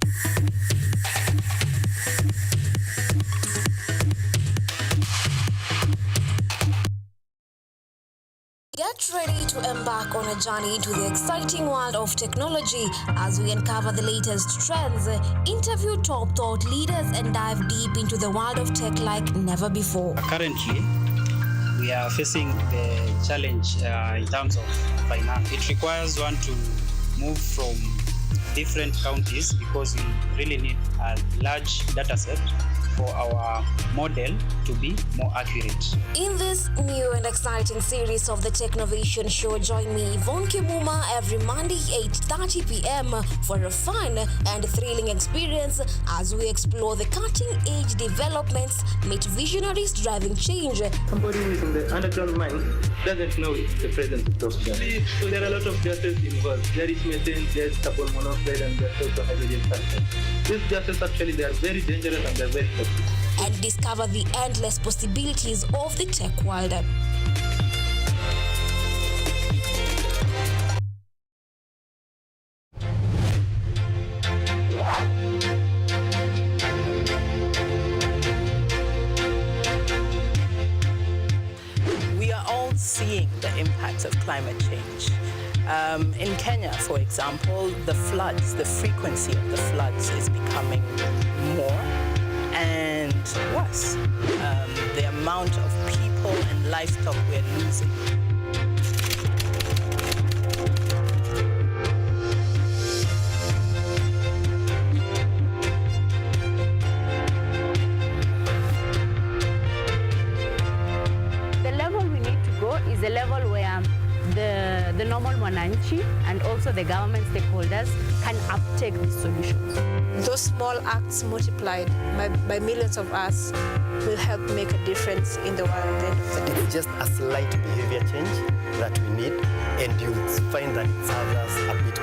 Get ready to embark on a journey into the exciting world of technology as we uncover the latest trends, interview top thought leaders, and dive deep into the world of tech like never before. Currently, we are facing the challenge in terms of finance. It requires one to move from different counties because we really need a large data set for our model to be more accurate. In this new and exciting series of the Technovation Show, join me, Yvonne Kimuma, every Monday 8:30 p.m. for a fun and thrilling experience as we explore the cutting-edge developments, meet visionaries driving change. Somebody who is in the underground mine doesn't know the presence of those gases. So there are a lot of gases involved. There is methane, there is carbon monoxide, and there's also hydrogen sulfide. These gases actually, they are very dangerous and they're very toxic. And discover the endless possibilities of the tech world. We are all seeing the impacts of climate change. In Kenya, for example, the floods, the frequency of the floods is becoming more and worse. The amount of people and livestock we're losing. The level we need to go is a level where the normal mwananchi and also the government stakeholders can uptake these solutions. Those small acts multiplied by millions of us will help make a difference in the world at the end of the day. It's just a slight behavior change that we need, and you find that it serves us a bit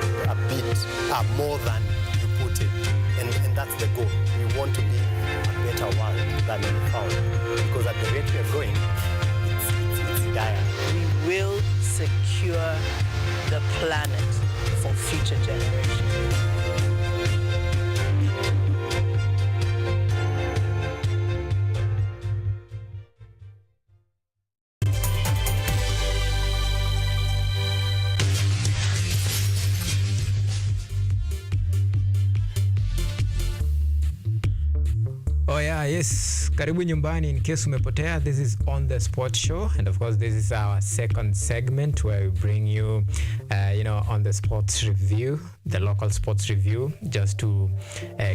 more than you put in. And that's the goal. We want to live a better world than we found. Because at the rate we are going, it's dire. We will secure the planet for future generations. Oh yeah, yes. Karibu nyumbani. In case umepotea, this is On the Spot Show, and of course this is our second segment where we bring you on the sports review, the local sports review, just to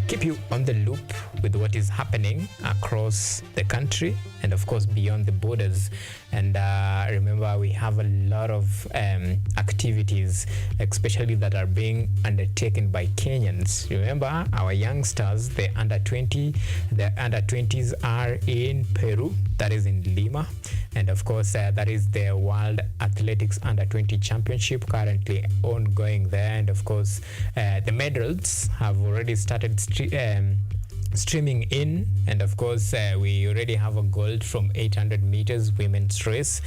keep you on the loop with what is happening across the country and of course beyond the borders. And remember, we have a lot of activities, especially that are being undertaken by Kenyans. Remember, our youngsters, the under 20s are in Peru, that is in Lima, and of course that is the World Athletics Under 20 Championship currently ongoing there. And of course the medals have already started streaming in, and of course we already have a gold from 800 meters women's race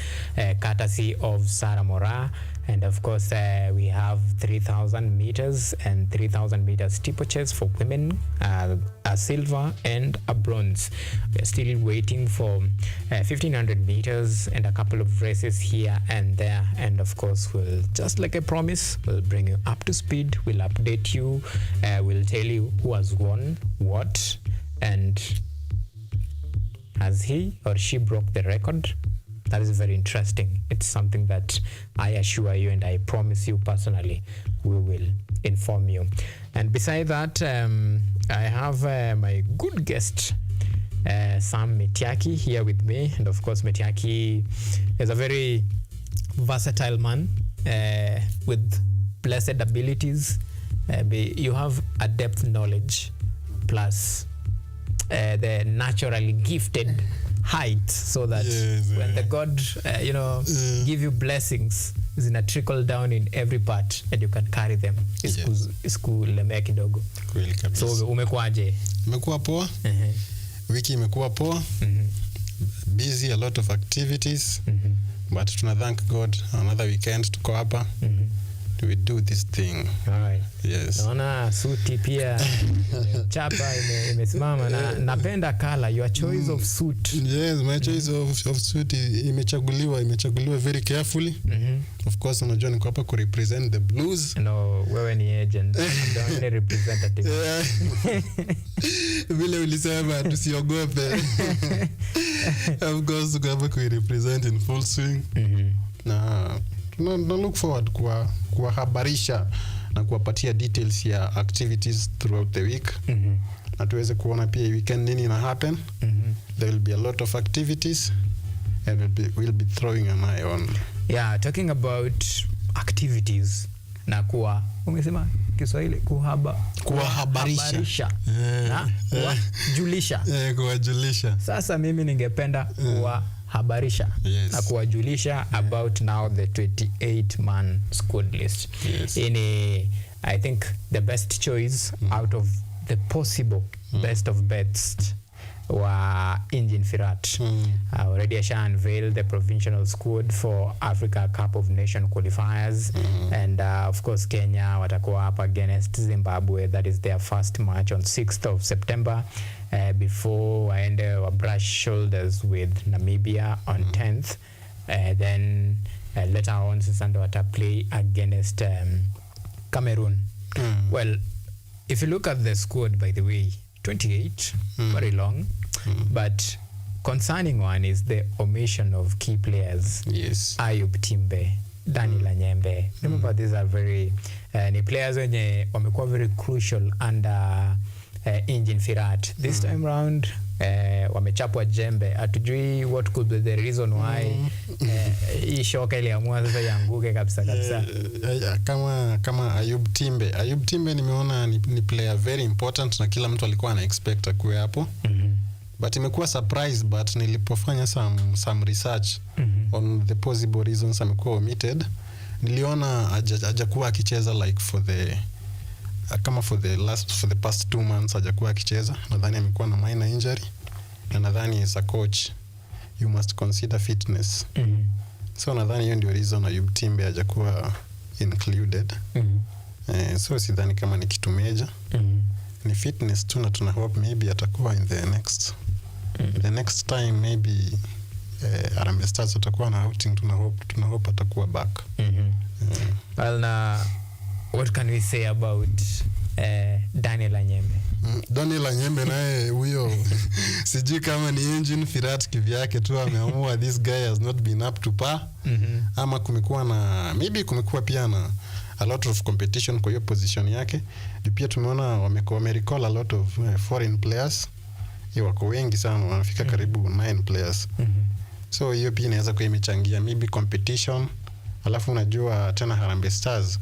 courtesy of Sarah Mora, and of course we have 3,000 meters and 3,000 meters steeplechase for women, a silver and a bronze. We're still waiting for 1,500 meters and a couple of races here and there, and of course we'll, just like I promised, we'll bring you up to speed, we'll update you, we'll tell you who has won what, and has he or she broke the record. That is very interesting. It's something that I assure you and I promise you personally we will inform you. And beside that, I have my good guest Sam Metiaki here with me, and of course Metiaki is a very versatile man with blessed abilities. You have a depth knowledge plus the naturally gifted height so that when the God give you blessings zina trickle down in every part and you can carry them. Isikulemea kidogo. Kweli kabisa. So umekuaje? Imekuwa poa. Wiki imekuwa poa. Busy, a lot of activities. But tuna thank God another weekend tuko hapa. We do this thing. Alright. Yes. Naona suti pia chapa imesimama na napenda color, your choice of suit. Yes, my choice of suit imechaguliwa very carefully. Of course unajua niko hapa ku represent the blues. No, wewe ni agent. I'm the only representative. Vile ulisema tusiogope. Of course tuko hapa ku represent in full swing. Na look forward kuwahabarisha na kuwapatia details ya activities throughout the week. Na tuweze kuona pia weekend nini ina happen. There will be a lot of activities and we'll be throwing an eye on. Yeah, talking about activities na umesema Kiswahili kuwahabarisha. Na kuwajulisha. Kuwajulisha. Sasa mimi ningependa kuwahabarisha na kuwajulisha about now the 28-man squad list. I think the best choice out of the possible best of best wa Engine Firat. Already Asha unveiled the provincial squad for Africa Cup of Nation qualifiers. And of course Kenya watakuwa up against Zimbabwe. That is their first match on 6th of September. Before waende wa brush shoulders with Namibia on 10th. Then later on Sisando wata play against Cameroon. Well, if you look at the squad, by the way, 28, very long. But concerning one is the omission of key players. Yes. Ayub Timbe, Daniel Anyembe. Remember, these are very ni players wenye wamekuwa very crucial under Engine Firat. This time round wamechapwa jembe. Hatujui what could be the reason why hii shoka iliamua sasa yanguke kabisa. Kama Ayub Timbe nimeona ni player very important na kila mtu alikuwa ana expect akuwe hapo. But imekuwa surprise, but nilipofanya some research on the possible reasons amekuwa omitted, niliona hajakuwa akicheza like for the past 2 months hajakuwa akicheza. Nadhani amekuwa na minor injury na nadhani as a coach you must consider fitness. So nadhani hiyo ndio reason Ayub Timbe hajakuwa included. So sidhani kama ni kitu major. Ni fitness tu na tuna hope maybe atakuwa in the next time maybe Harambee Stars atakuwa na outing, tuna hope atakuwa back. Well, now what can we say about Daniel Anyembe? Daniel Anyembe naye huyo sijui kama ni Engine Firat kivyake tu ameamua this guy has not been up to par. Ama kumekuwa pia na a lot of competition kwa hiyo position yake. Pia tumeona wamerecall a lot of foreign players. Wako wengi sana, wanafika karibu 9 players. So hiyo pia inaweza kuwa imechangia maybe competition. Alafu unajua tena Harambee Stars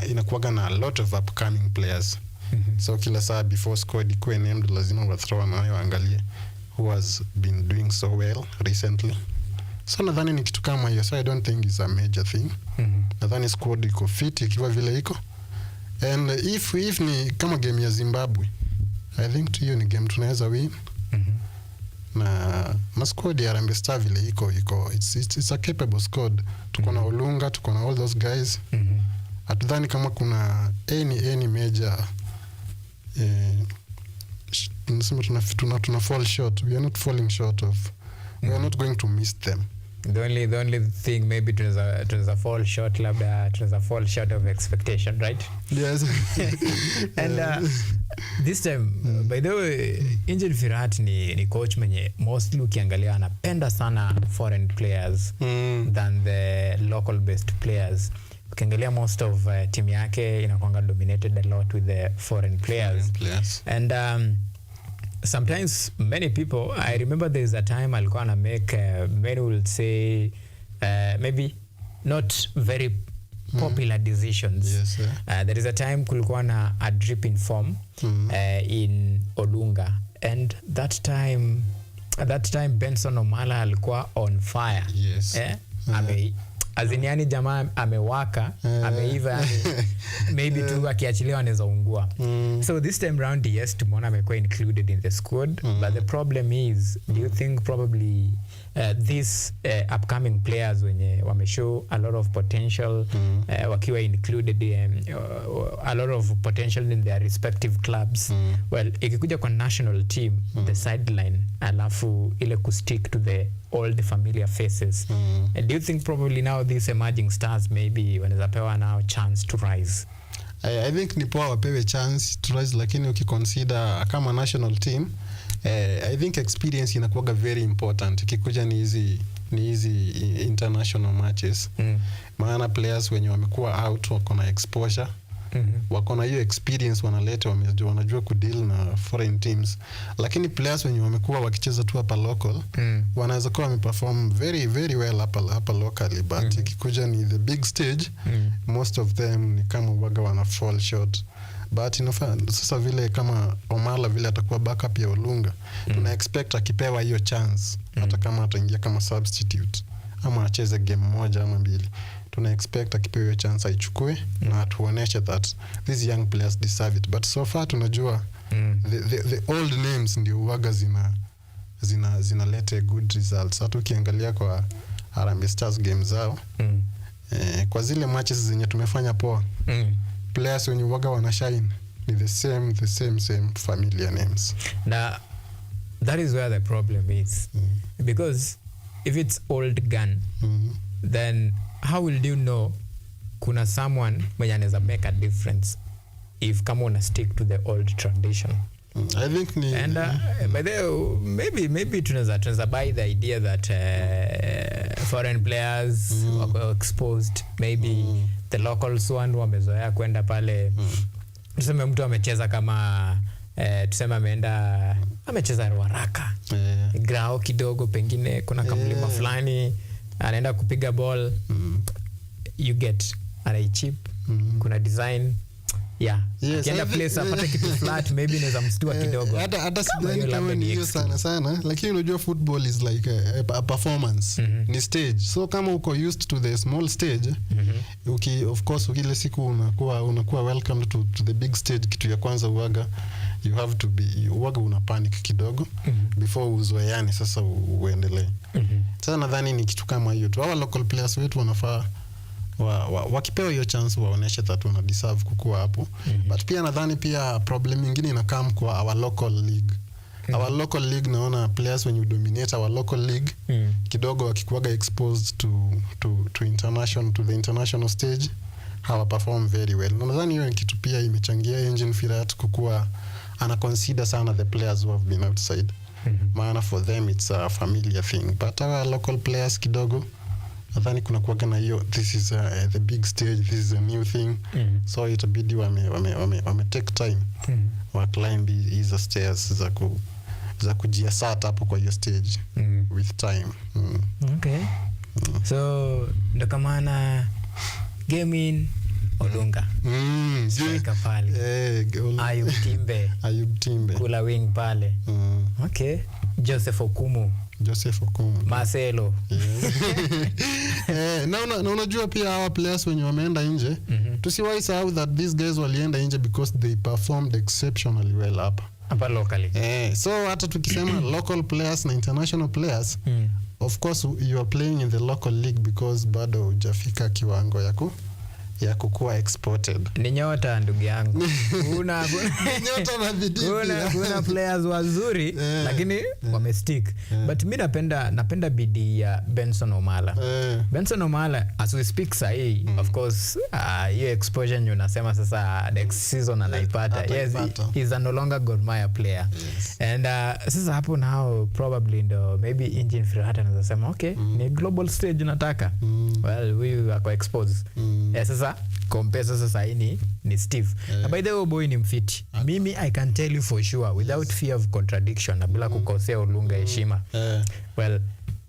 inakuwaga na a lot of upcoming players. So kila saa before squad ikuwe named lazima wathrow nayo waangalie who has been doing so well recently. So nadhani ni kitu kama hiyo. So I don't think it's a major thing. Nadhani squad iko fit ikiwa vile iko. And if ni kama game ya Zimbabwe, I think hiyo ni game tunaweza win. Na squad ya Harambee Stars vile iko it's a capable squad. Tuko na Olunga, tuko na all those guys. Hatudhani kama kuna any major tuna fall short. We are not falling short of. We are not going to miss them. The only thing maybe tunaweza fall short, labda tunaweza fall short of expectation, right? Yes. And this time by the way Engine Firat ni coach mwenye mostly ukiangalia anapenda sana foreign players than the local based players. Ukiangalia most of team yake inakuanga dominated a lot with the foreign players. And sometimes many people, I remember there's a time alikuwa na make many will say maybe not very popular decisions. Yes, there is a time kulikuwa na a drip in form in Olunga, and that time at that time Benson Omala alikuwa on fire. Yes. Aziniani jamaa amewaka, ameiva, yani maybe tu akiachiliwa anaweza ungua. So this time round, yes, tumeona amekuwa included in the squad, but the problem is, do you think probably these upcoming players wenye wameshow a lot of potential, wakiwa included, a lot of potential in their respective clubs, well, ikikuja kwa national team, the sideline, alafu ile kustick to all the familiar faces, and do you think probably now these emerging stars maybe wanaweza pewa now chance to rise? I think ni poa wapewe chance to rise, lakini ukiconsider kama national team, I think experience inakuwa very important ikikuja ni hizi international matches. Maana players wenye wamekuwa out wako na exposure, wako na hiyo experience wanaleta, wanajua kudeal na foreign teams, lakini players wenye wamekuwa wakicheza tu hapa local wanaweza kuwa wameperform very very well hapa locally, but ikikuja ni the big stage, most of them ni kama waga wana fall short. But sasa vile kama Omala vile atakuwa backup ya Olunga, tuna expect akipewa hiyo chance, hata kama ataingia kama substitute ama acheze game moja ama mbili, tuna expect akipewa hiyo chance aichukue na tuoneshe that these young players deserve it. But so far tunajua the old names ndio waga zinaleta good results. Hata ukiangalia kwa Harambee Stars games zao, kwa zile matches zenye tumefanya poa, players wenye waga wana shine ni the same familiar names. Now that is where the problem is, because if it's old gun, then how will you know kuna someone mwenye anaweza make a difference if kama una stick to the old tradition? I think ni and by the maybe tunaweza buy the idea that foreign players were exposed, maybe the locals one wamezoea kwenda pale, tuseme mtu amecheza kama tuseme amecheza Ruaraka, grao kidogo, pengine kuna kamlima fulani anaenda kupiga ball, you get cheap, kuna design, kienda place apate kitu flat, maybe inaweza mstua kidogo. Hata sidhani kama ni hiyo sana, lakini unajua football is like a performance, ni stage. So kama uko used to the small stage, of course ukile siku unakuwa welcome to the big stage, kitu ya kwanza uwaga you have to be una panic kidogo before uzoeane sasa uendelee. Sasa nadhani ni kitu kama hiyo tu. Hawa local players wetu wanafaa wakipewa hiyo chance waoneshe that wana deserve kukua hapo. But pia nadhani pia problem nyingine inakam kwa our local league. Our local league, naona players when you dominate our local league, kidogo wakikuwaga exposed to the international stage, hawa perform very well. Nadhani hiyo kitu pia imechangia Engine Firat kukua ana consider sana the players who have been outside. Maana for them it's a familiar thing. But our local players kidogo, nadhani kuna kuwaga na hiyo, this is the big stage, this is a new thing. So itabidi wame take time wa climb hizo stairs za kujiasat hapo kwa hiyo stage with time. Okay. So ndo kama na gaming Olunga, striker pale, Ayub Timbe kula wing pale. Okay. Joseph Okumu, Marcelo. Na unajua pia hawa players wenye wameenda nje, tusiwahi sahau that these guys walienda nje because they performed exceptionally well hapa locally. So hata tukisema local players na international players, of course you are playing in the local league because bado hujafika kiwango ya kukua exported. Ni nyota ndugu yangu. Nyota na bidii. Kuna players wazuri lakini wamestick. But mimi napenda bidii ya Benson Omala. Benson Omala as we speak sahi, of course hiyo exposure ndio nasema sasa next season anaipata. Yes, he's a no longer Gor Mahia player. And sasa hapo now probably ndo maybe Engine Firat anaweza sema okay, ni global stage nataka. Well, we are exposed. Sasa compare sasa hii ni Steve. By the way, boy ni mfiti. Mimi I can tell you for sure without fear of contradiction na bila kukosea Olunga heshima. Well,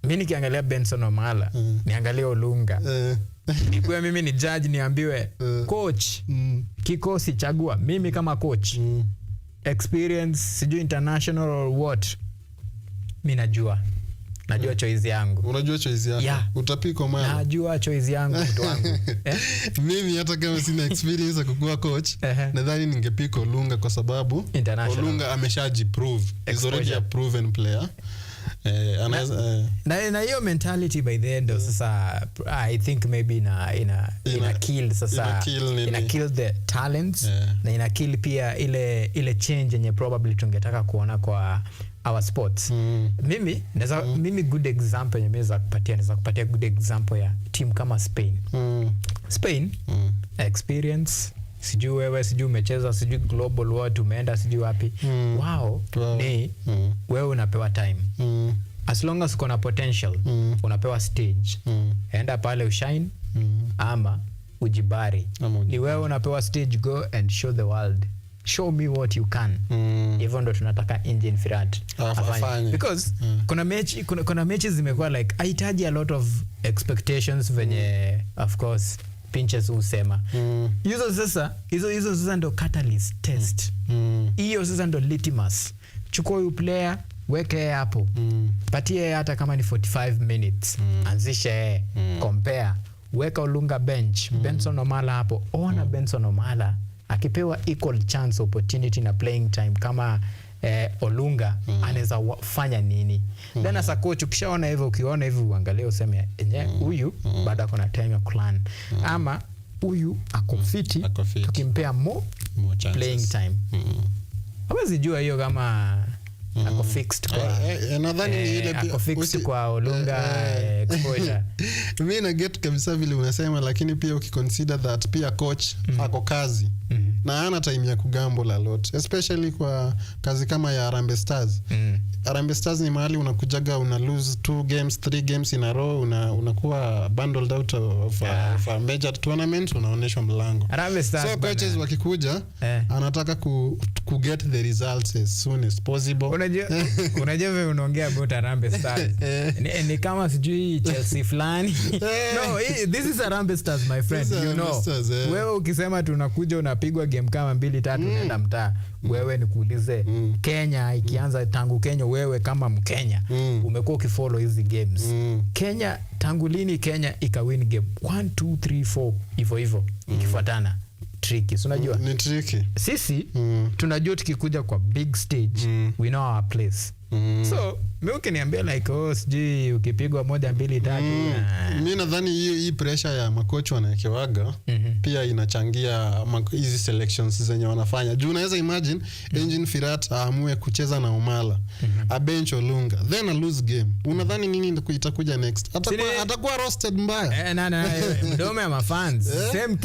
mimi nikiangalia Benson Omala, niangalie Olunga. Nikuwe mimi ni judge niambiwe coach, kikosi chagua. Mimi kama coach, experience, sijui international or what, Mimi najua choice yangu. Unajua choice yako? Yeah. Utapika Omala? Najua choice yangu mtu wangu. Mimi hata kama sina experience ya kuwa coach, nadhani ningepika Olunga kwa sababu Olunga ameshajiprove. He's already a proven player. Na hiyo mentality by the end sasa I think maybe ina kill sasa, ina kill the talents, na ina kill pia ile change yenye probably tungetaka kuona kwa our sports. Mimi good example yenye naweza kupatia good example ya team kama Spain. Spain experience, sijui wewe, sijui umecheza, sijui global world umeenda, sijui wapi. Wow. Ni wewe unapewa time. As long as kuna potential, unapewa stage. Enda pale ushine ama ujibari. Ni wewe unapewa stage, go and show the world. Show me what you can. Even ndo tunataka engine Firat afanye. Because kuna mechi zimekuwa like haitaji a lot of expectations venye of course Pinchez usema. Hizo sasa ndo catalyst test. Hiyo sasa ndo litmus. Chukua huyu player, weke hapo. Patie hata kama ni 45 minutes. Anzishe compare. Weka Olunga bench. Benson Omala hapo. Ona Benson Omala akipewa equal chance, opportunity na playing time kama Olunga anaweza fanya nini. Then as a coach ukishaona hivyo, ukiona hivyo uangalie useme huyu baada kuna time ya clan ama huyu akofiti tukimpea more playing time. Hawezi jua hiyo kama ako fixed kwa nadhani ni ile ako fixed kwa Olunga exposure. Mimi na get kabisa vile unasema, lakini pia ukiconsider that pia coach ako kazi na hana time ya kugamble a lot, especially kwa kazi kama ya Harambee Stars. Harambee Stars ni mahali unakujaga una lose 2 games 3 games in a row, unakuwa bundled out of a major tournament, unaonyeshwa mlango. So coaches wakikuja anataka ku get the results as soon as possible. Unajua wewe unaongea about Harambee Stars. Ni kama sijui Chelsea fulani. No, this is Harambee Stars my friend, you know. Wewe ukisema tunakuja unapigwa game kama 2-3 unaenda mtaa. Wewe nikuulize, Kenya ikianza, tangu Kenya wewe kama Mkenya umekuwa ukifollow hizi games. Kenya tangu lini Kenya ikawin game 1 2 3 4 hivyo ikifuatana? Tricky. Unajua ni tricky. Sisi tunajua tukikuja kwa big stage we know our place. So mimi ukiniambia like sijui ukipigwa 1 2 3 mimi nadhani hii pressure ya makocha wanaekewaga pia inachangia hizi selections zenye wanafanya. Juu unaweza imagine Engine Firat aamue kucheza na Omala, a bench Olunga, then a lose game. Unadhani nini itakuja next? Atakuwa roasted mbaya. Mdomo ya mafans. Same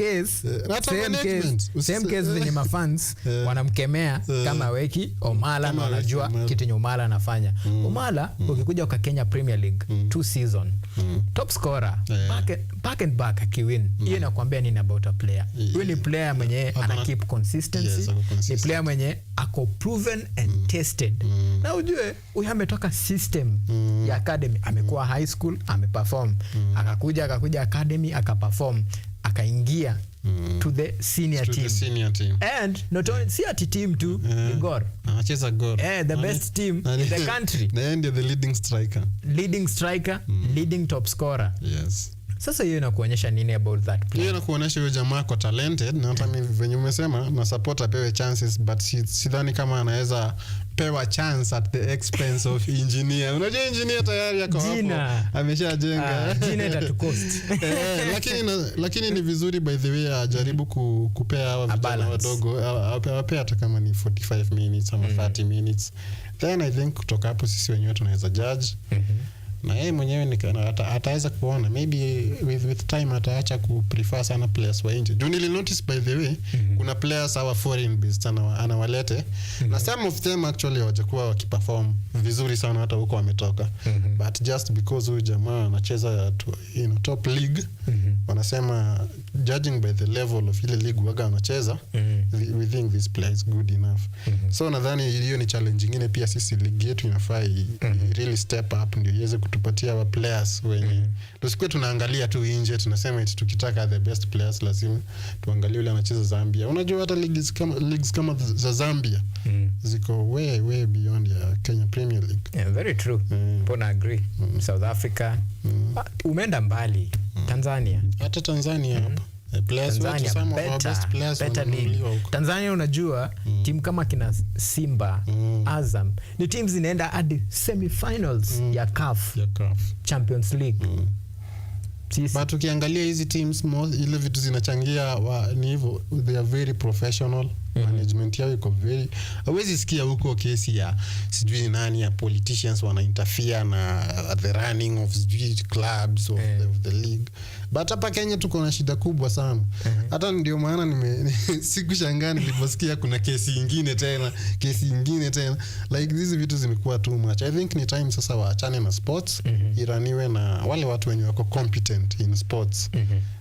case venye mafans wanamkemea kama weki Omala na wanajua kitu nye Omala anafanya. Omala ukikuja kwa Kenya Premier League 2 season top scorer back and back akiwin. Hiyo inakwambia nini about a player? Huyu ni player mwenye ana keep consistency. Ni player mwenye ako proven and tested. Na ujue huyu ametoka system ya academy, amekuwa high school ameperform, akakuja academy akaperform, akaingia to the senior team. And not only see at team too, the Gor. Anacheza Gor. The best team in the country. And the leading striker, leading top scorer. Yes. Sasa hiyo inakuonyesha nini about that player? Hiyo inakuonyesha huyo jamaa kwa talented, na hata mimi venye umesema na support apewe chances, but sidhani kama anaweza pewa chance at the expense of engineer. Unajua engineer tayari yako hapo ameshajenga. Jina itatukost. Lakini ni vizuri by the way ajaribu kupea hawa vijana wadogo, ape hata kama ni 45 minutes ama 30 minutes. Then I think kutoka hapo sisi wenyewe tunaweza judge. Na yeye mwenyewe ataweza kuona maybe with time ataacha kuprefer sana players wa nje. Juni notice by the way kuna players our foreign based anawalete na some of them actually hawajakuwa wakiperform vizuri sana hata huko wametoka. But just because huyu jamaa anacheza top league wanasema judging by the level of ile league waga wanacheza, we think this player is good enough. So nadhani hiyo ni challenge nyingine pia sisi league yetu inafaa really step up ndio iweze kutupatia wa players wenye tusikue tunaangalia tu nje tunasema eti tukitaka the best players lazima tuangalie yule anacheza Zambia. Unajua hata leagues kama za Zambia ziko way beyond ya Kenya Premier League. Yeah, very true. Pona agree. South Africa umeenda mbali. Tanzania. Hata Tanzania hapa. Tanzania better league. Tanzania unajua timu kama kina Simba, Azam ni teams zinaenda hadi semi-finals ya CAF Champions League. But ukiangalia hizi teams ile vitu zinachangia ni hivyo, they are very professional. Management yao iko very, hawezi sikia huko kesi ya sijui nani ya politicians wana interfere na the running of clubs of the league. But hapa Kenya tuko na shida kubwa sana. Hata ndio maana sikushangaa niliposikia kuna kesi nyingine tena. Like these vitu zimekuwa too much. I think ni time sasa waachane na sports, iraniwe na wale watu wenye wako competent in sports.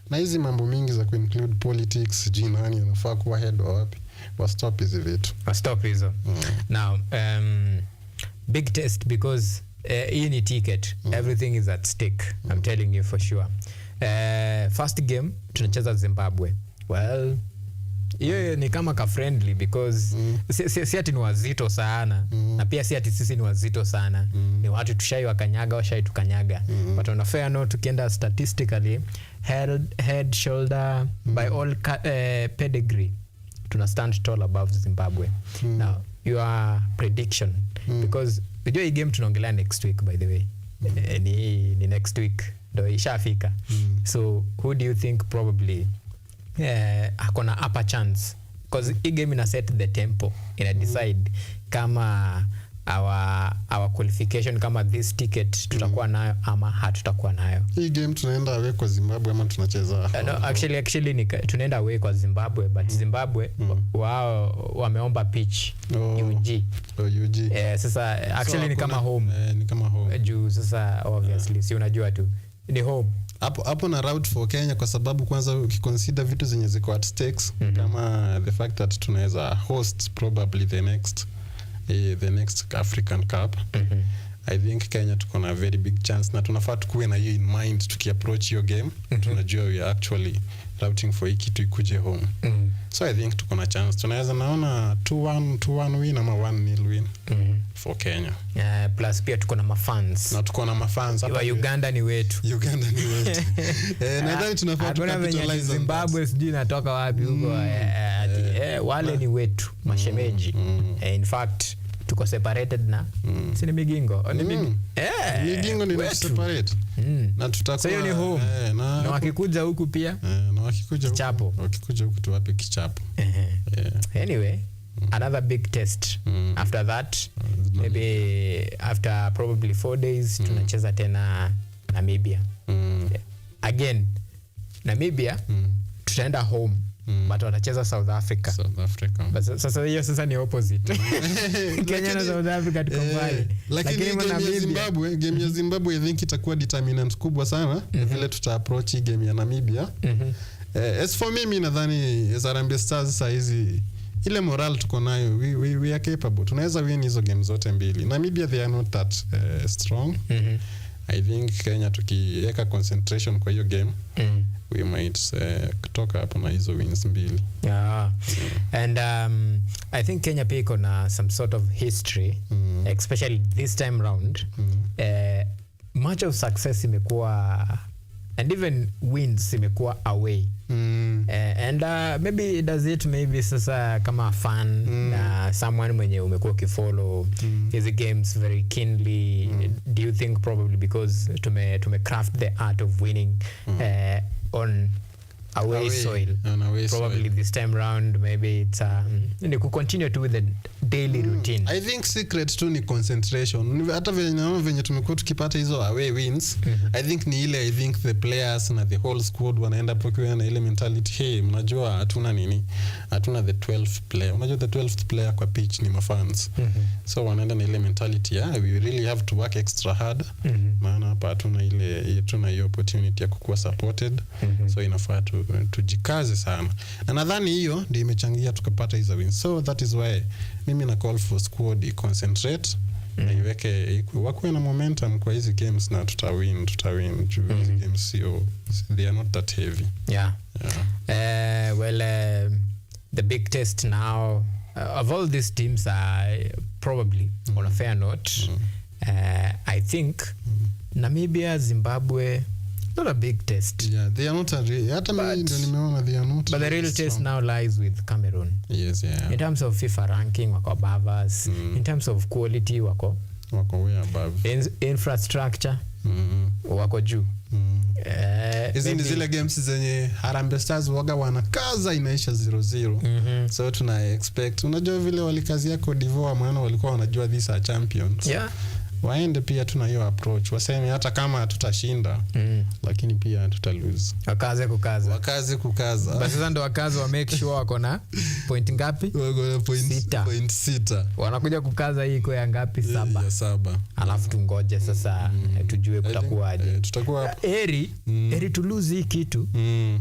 Na hizi mambo mingi za include politics, nani anafaa kuwa head or wapi. Stop hizo vitu. Stop hizo. Now, big test because any ticket, everything is at stake. I'm telling you for sure. First game tunacheza Zimbabwe. Well, hiyo ni kama ka friendly because si ati ni wazito sana na pia si ati sisi ni wazito sana. Ni watu tushaiwakanyaga washaitukanyaga. But on a fair note tukienda statistically head shoulder by all pedigree tuna stand tall above Zimbabwe. Now your prediction because unajua hii game tunaongelea next week by the way. Ni next week ndio ishafika. So who do you think probably hakuna upper chance because hii game ina set the tempo, ina decide kama our qualification, kama this ticket tutakuwa nayo ama hatutakuwa nayo. Hii game tunaenda away kwa Zimbabwe ama tunacheza? No, actually ni tunaenda away kwa Zimbabwe, but Zimbabwe wao wameomba pitch UG. Sasa actually ni kama home. Ni kama home. Juu sasa obviously si unajua tu ni home. Hapo na route for Kenya kwa sababu kwanza ukiconsider vitu zenye ziko at stakes kama the fact that tunaweza host probably the next African Cup. I think Kenya tuko na very big chance na tunafaa tukuwe na hiyo in mind tukiapproach hiyo game. Tunajua we are actually routing for hiki tu ikuje home. So I think tuko na chance. Tunaweza naona 2-1 win ama 1-0 win for Kenya. Plus pia tuko na mafans. Na tuko na mafans hapa. Uganda ni wetu. Nadhani tunafaa tukapitalize Zimbabwe sijui natoka wapi huko. Wale ni wetu mashemeji. In fact tuko separated na sini migingo. Migingo ni separate. Na tutakuwa so hiyo ni home. Na wakikuja huku pia na wakikuja kichapo. Wakikuja huku tuwape kichapo. Anyway, another big test. After that maybe after probably 4 days tunacheza tena Namibia. Again Namibia tutaenda home. But wanacheza South Africa. But sasa hiyo sasa ni opposite. Kenya na South Africa tuko mbali. Lakini game ya Zimbabwe I think itakuwa determinant kubwa sana vile tuta approach game ya Namibia. As for me nadhani Harambee Stars saa hizi ile moral tuko nayo we are capable. Tunaweza win hizo game zote mbili. Namibia they are not that strong. I think Kenya tukiweka concentration kwa hiyo game we might kutoka hapo na hizo wins mbili. And I think Kenya pia iko na some sort of history especially this time round. Much of success imekuwa and even wins imekuwa away. And maybe does it maybe sasa kama fan someone mwenye umekuwa ukifollow hizi games very keenly, do you think probably because tume craft the art of winning on away soil, probably this time round maybe it's ni ku continue to with the daily routine. I think secret tu ni concentration. Hata venye tumekuwa tukipata hizo away wins, I think ni ile, I think the players na the whole squad wanaenda pokiwa na ile mentality, hey mnajua hatuna the 12th player. Unajua the 12th player kwa pitch ni mafans. So wanaenda na ile mentality we really have to work extra hard. Maana hapa hatuna hiyo opportunity ya kukuwa supported. So inafaa tu tujikaze sana, na nadhani hiyo ndio imechangia tukapata hizo wins. So that is why mimi na call for squad concentrate na iweke wakuwe na momentum kwa hizi games, na tutawin hizi games they are not that heavy. The big test now of all these teams are probably on a fair note. I think Namibia, Zimbabwe, not a big test. Yeah, they are not a real. They are not. But the real test now lies with Cameroon. Yes, yeah. In terms of FIFA ranking, wako above us. In terms of quality, wako way above. Infrastructure, wako juu. Hizi ni zile games zenye Harambee Stars waga wanakaza inaisha 0-0. So tuna expect, unajua vile walikazia Cote d'Ivoire, maana walikuwa wanajua these are champions. Yeah. Waende pia tuna hiyo approach, waseme hata kama tutashinda lakini pia tuta lose. Wakaze kukaza. Basi sasa ndo wakaze wa make sure wako na point ngapi? Wako na point 6. Wanakuja kukaza hii kwa ngapi? 7. Alafu tungoje sasa tujue kutakuwaje. Tutakuwa eri to lose hii kitu.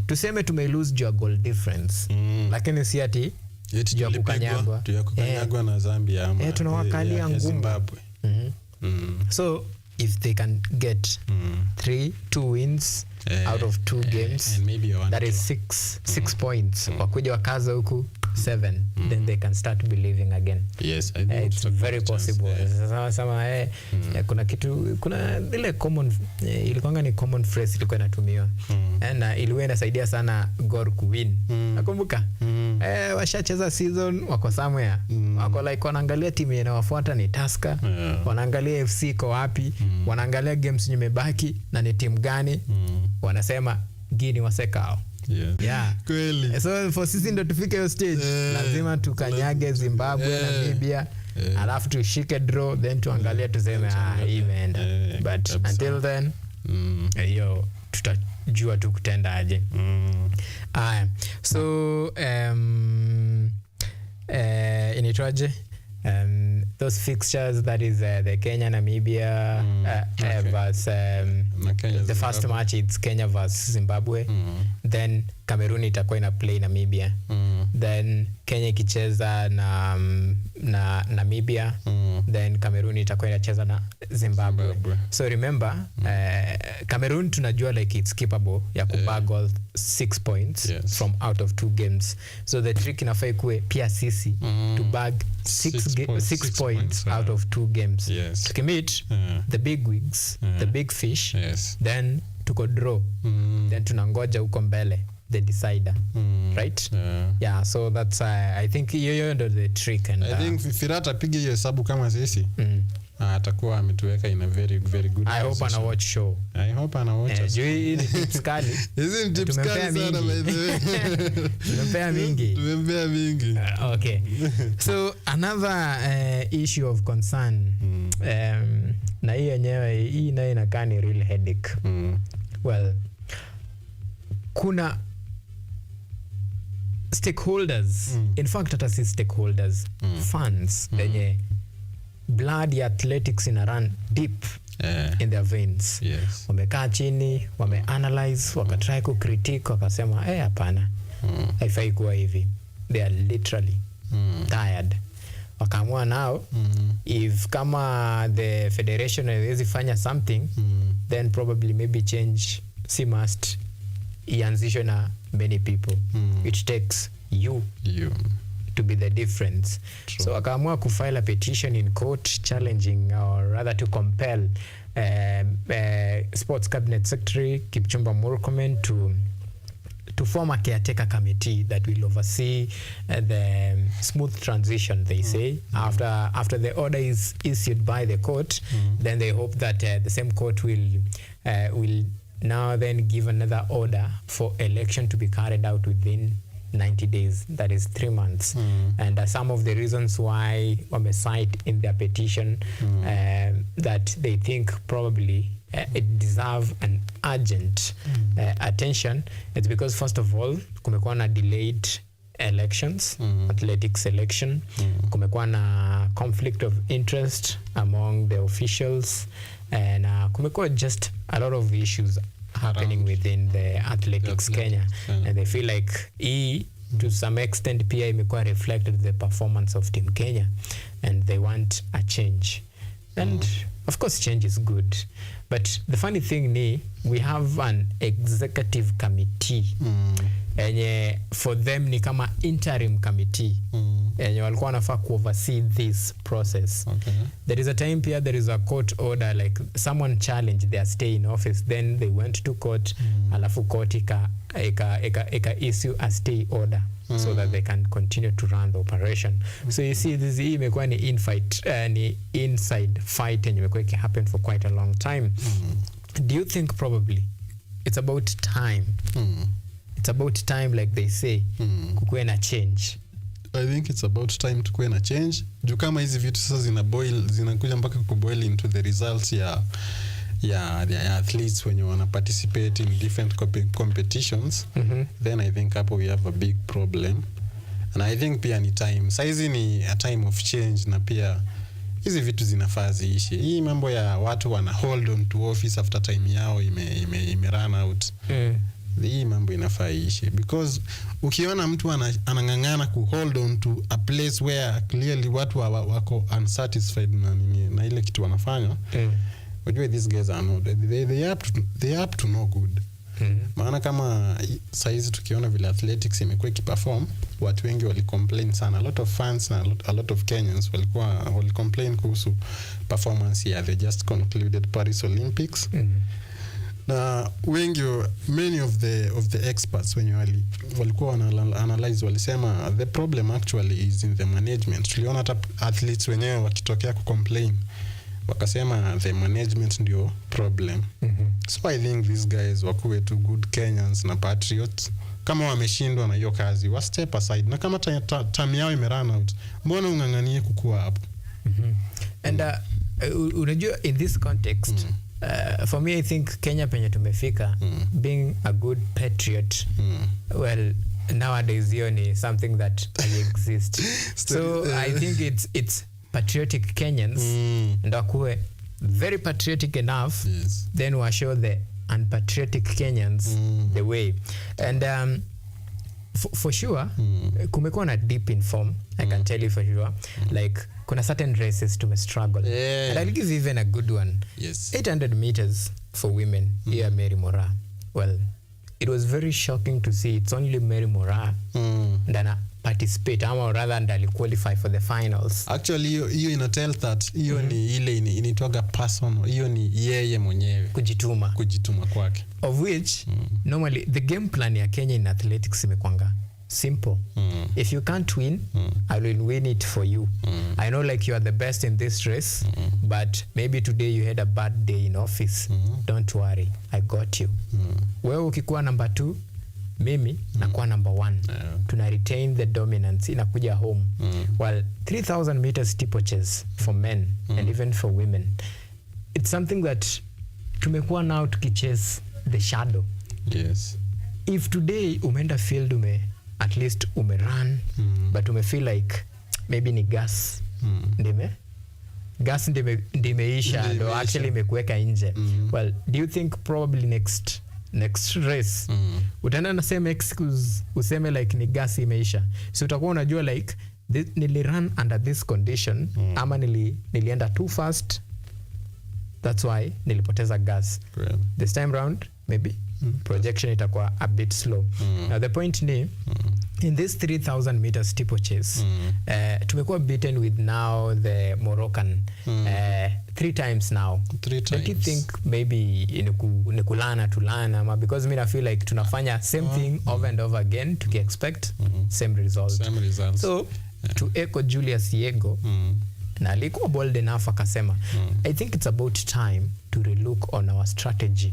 Tuseme tume lose your goal difference. Lakini si ati tukanyagwa na Zambia ama tunawakalia ngumu Zimbabwe. So if they can get 2 wins out of 2 games, and maybe that is 6 points. Wakuja wakaza huku 7, then they can start believing again. Yes, I think it's very possible. Sama kuna ile common ilikuwa ni common phrase ilikuwa inatumiwa. Na ilikuwa inasaidia sana Gor kuwin. Nakumbuka? Washacheza season wako somewhere. Wako like wanaangalia timu inayofuata ni Tusker. Wanaangalia FC iko wapi? Wanaangalia games zimebaki na ni timu gani? Wanasema Guinea wasekao. Yeah. Kweli. So for sisi ndo tufike hiyo stage, lazima tukanyage Zimbabwe, Namibia, alafu tushike draw, then tuangalie tuseme hii imeenda. But until then hiyo tutajua tu kutenda aje. So inaitwaje? Those fixtures, that is the Kenya Namibia versus the first match, it's Kenya versus Zimbabwe. Then Cameroon itakuwa ina play Namibia. Then Kenya ikicheza na Namibia. Then Cameroon itakuwa inacheza na Zimbabwe. So remember, Cameroon tunajua like it's capable ya kubag all 6 points from out of 2 games. So the trick inafaa ikuwe pia sisi to bag 6 points out of 2 games. Tukimit the big wigs, the big fish, then tuko draw. Then tunangoja huko mbele the decider. Right? Yeah, so that's I think hiyo ndo the trick. And I think Firata pige hiyo hesabu kama sisi. Atakuwa ametuweka in a very very good I hope ana watch show. I hope ana watch. Hii ni tips kali. Hizi ni tips kali sana by the way. Tumempea mingi. Okay. So another issue of concern, na hii yenyewe hii nayo inakaa ni real headache. Well, kuna stakeholders, in fact hata si stakeholders, fans wenye blood ya athletics ina run deep in their veins. Wamekaa chini, wameanalyze, wakatry kucritique, wakasema hapana, haifai kuwa hivi. They are literally tired. Wakaamua now, if kama the federation haiwezi fanya something, then probably maybe change si must ianzishwe na many people. It takes you to be the difference. True. So wakaamua kufile a petition in court challenging, or rather to compel Sports Cabinet Secretary Kipchumba Murkomen to form a caretaker committee that will oversee the smooth transition, they say. After the order is issued by the court, then they hope that the same court will now then give another order for election to be carried out within 90 days, that is 3 months. And some of the reasons why wame cite in their petition that they think probably it deserve an urgent attention. It's because first of all, kumekuwa na delayed elections, athletics election. Kumekuwa na conflict of interest among the officials, and kumekuwa just a lot of issues happening within the athletics Kenya, and they feel like to some extent pia imekuwa reflected the performance of Team Kenya, and they want a change. And of course change is good, but the funny thing ni we have an executive committee enye for them ni kama interim committee enye walikuwa wanafaa oversee this process. There is a time pia there is a court order, like someone challenged their stay in office, then they went to court, alafu court ika issue a stay order so that they can continue to run the operation. So you see this imekuwa ni inside fight and imekuwa happen for quite a long time. Do you think probably it's about time? It's about time, like they say, kukuwe na change. I think it's about time to kuwe na change. Juu kama hizi vitu sasa zinakuja mpaka kuboil into the results ya athletes when you wanna participate in different competitions, then I think hapo we have a big problem. And I think pia ni time. Saizi ni a time of change, na pia hizi vitu zinafaa ziishi. Hii mambo ya watu wana hold on to office after time yao ime run out. Hii mambo inafaa iishi, because ukiona mtu anang'ang'ana ku hold on to a place where clearly watu wako unsatisfied na ile kitu wanafanya, wajue these guys are not, they up to no good. Maana kama saizi tukiona vile athletics imekuwa ikiperform, watu wengi walicomplain sana. A lot of fans na a lot of Kenyans walicomplain kuhusu performance ya the just concluded Paris Olympics. Na wengi, many of the experts when walikuwa analyze walisema the problem actually is in the management. Tuliona hata athletes wenyewe wakitokea kucomplain wakasema the management ndio problem. So I think these guys wakuwe to good Kenyans na patriots. Kama wameshindwa na hiyo kazi, wa step aside, na kama time yao imerun out, mbona unganganie kukua hapo? And unajua in this context, for me I think Kenya penye tumefika, being a good patriot, well nowadays hiyo ni something that exists. So I think it's patriotic Kenyans and wakuwe very patriotic enough, then we show the unpatriotic Kenyans the way. And for sure kumekuwa na deep in form, I can tell you for sure. Like kuna certain races to struggle, and I'll give even a good one. 800 meters for women, here Mary Moraa. Well, it was very shocking to see it's only Mary Moraa that participate, or rather ndali qualify for the finals. Actually hiyo ina tell that hiyo ni ile initoga personal, hiyo ni yeye mwenyewe kujituma kwake, of which normally the game plan ya Kenya in athletics imekwanga simple. If you can't win, I will win it for you. I know like you are the best in this race, but maybe today you had a bad day in office. Don't worry, I got you. Wewe ukikuwa number 2, mimi nakuwa number 1. Tuna retain the dominance, inakuja home. While 3000 meters steeplechase for men and even for women, it's something that tumekuwa now tukichase the shadow. If today umeenda field at least run, but feel like maybe ni gas ndimeisha ndo actually imekuweka nje. Well, do you think probably next race utaenda na same excuse useme like ni gas imeisha? So utakuwa unajua like nilirun under this condition, ama nilienda too fast, that's why nilipoteza gas. This time round maybe projection itakuwa a bit slow. Now the point ni in this 3000 meters steeplechase, tumekuwa beaten with now the Moroccan 3 times now. 3 times. Don't you think maybe ni kulana tulana, because I feel like tunafanya same thing over and over again to expect same result. So to echo Julius Yego, na alikuwa bold enough akasema, I think it's about time to relook on our strategy.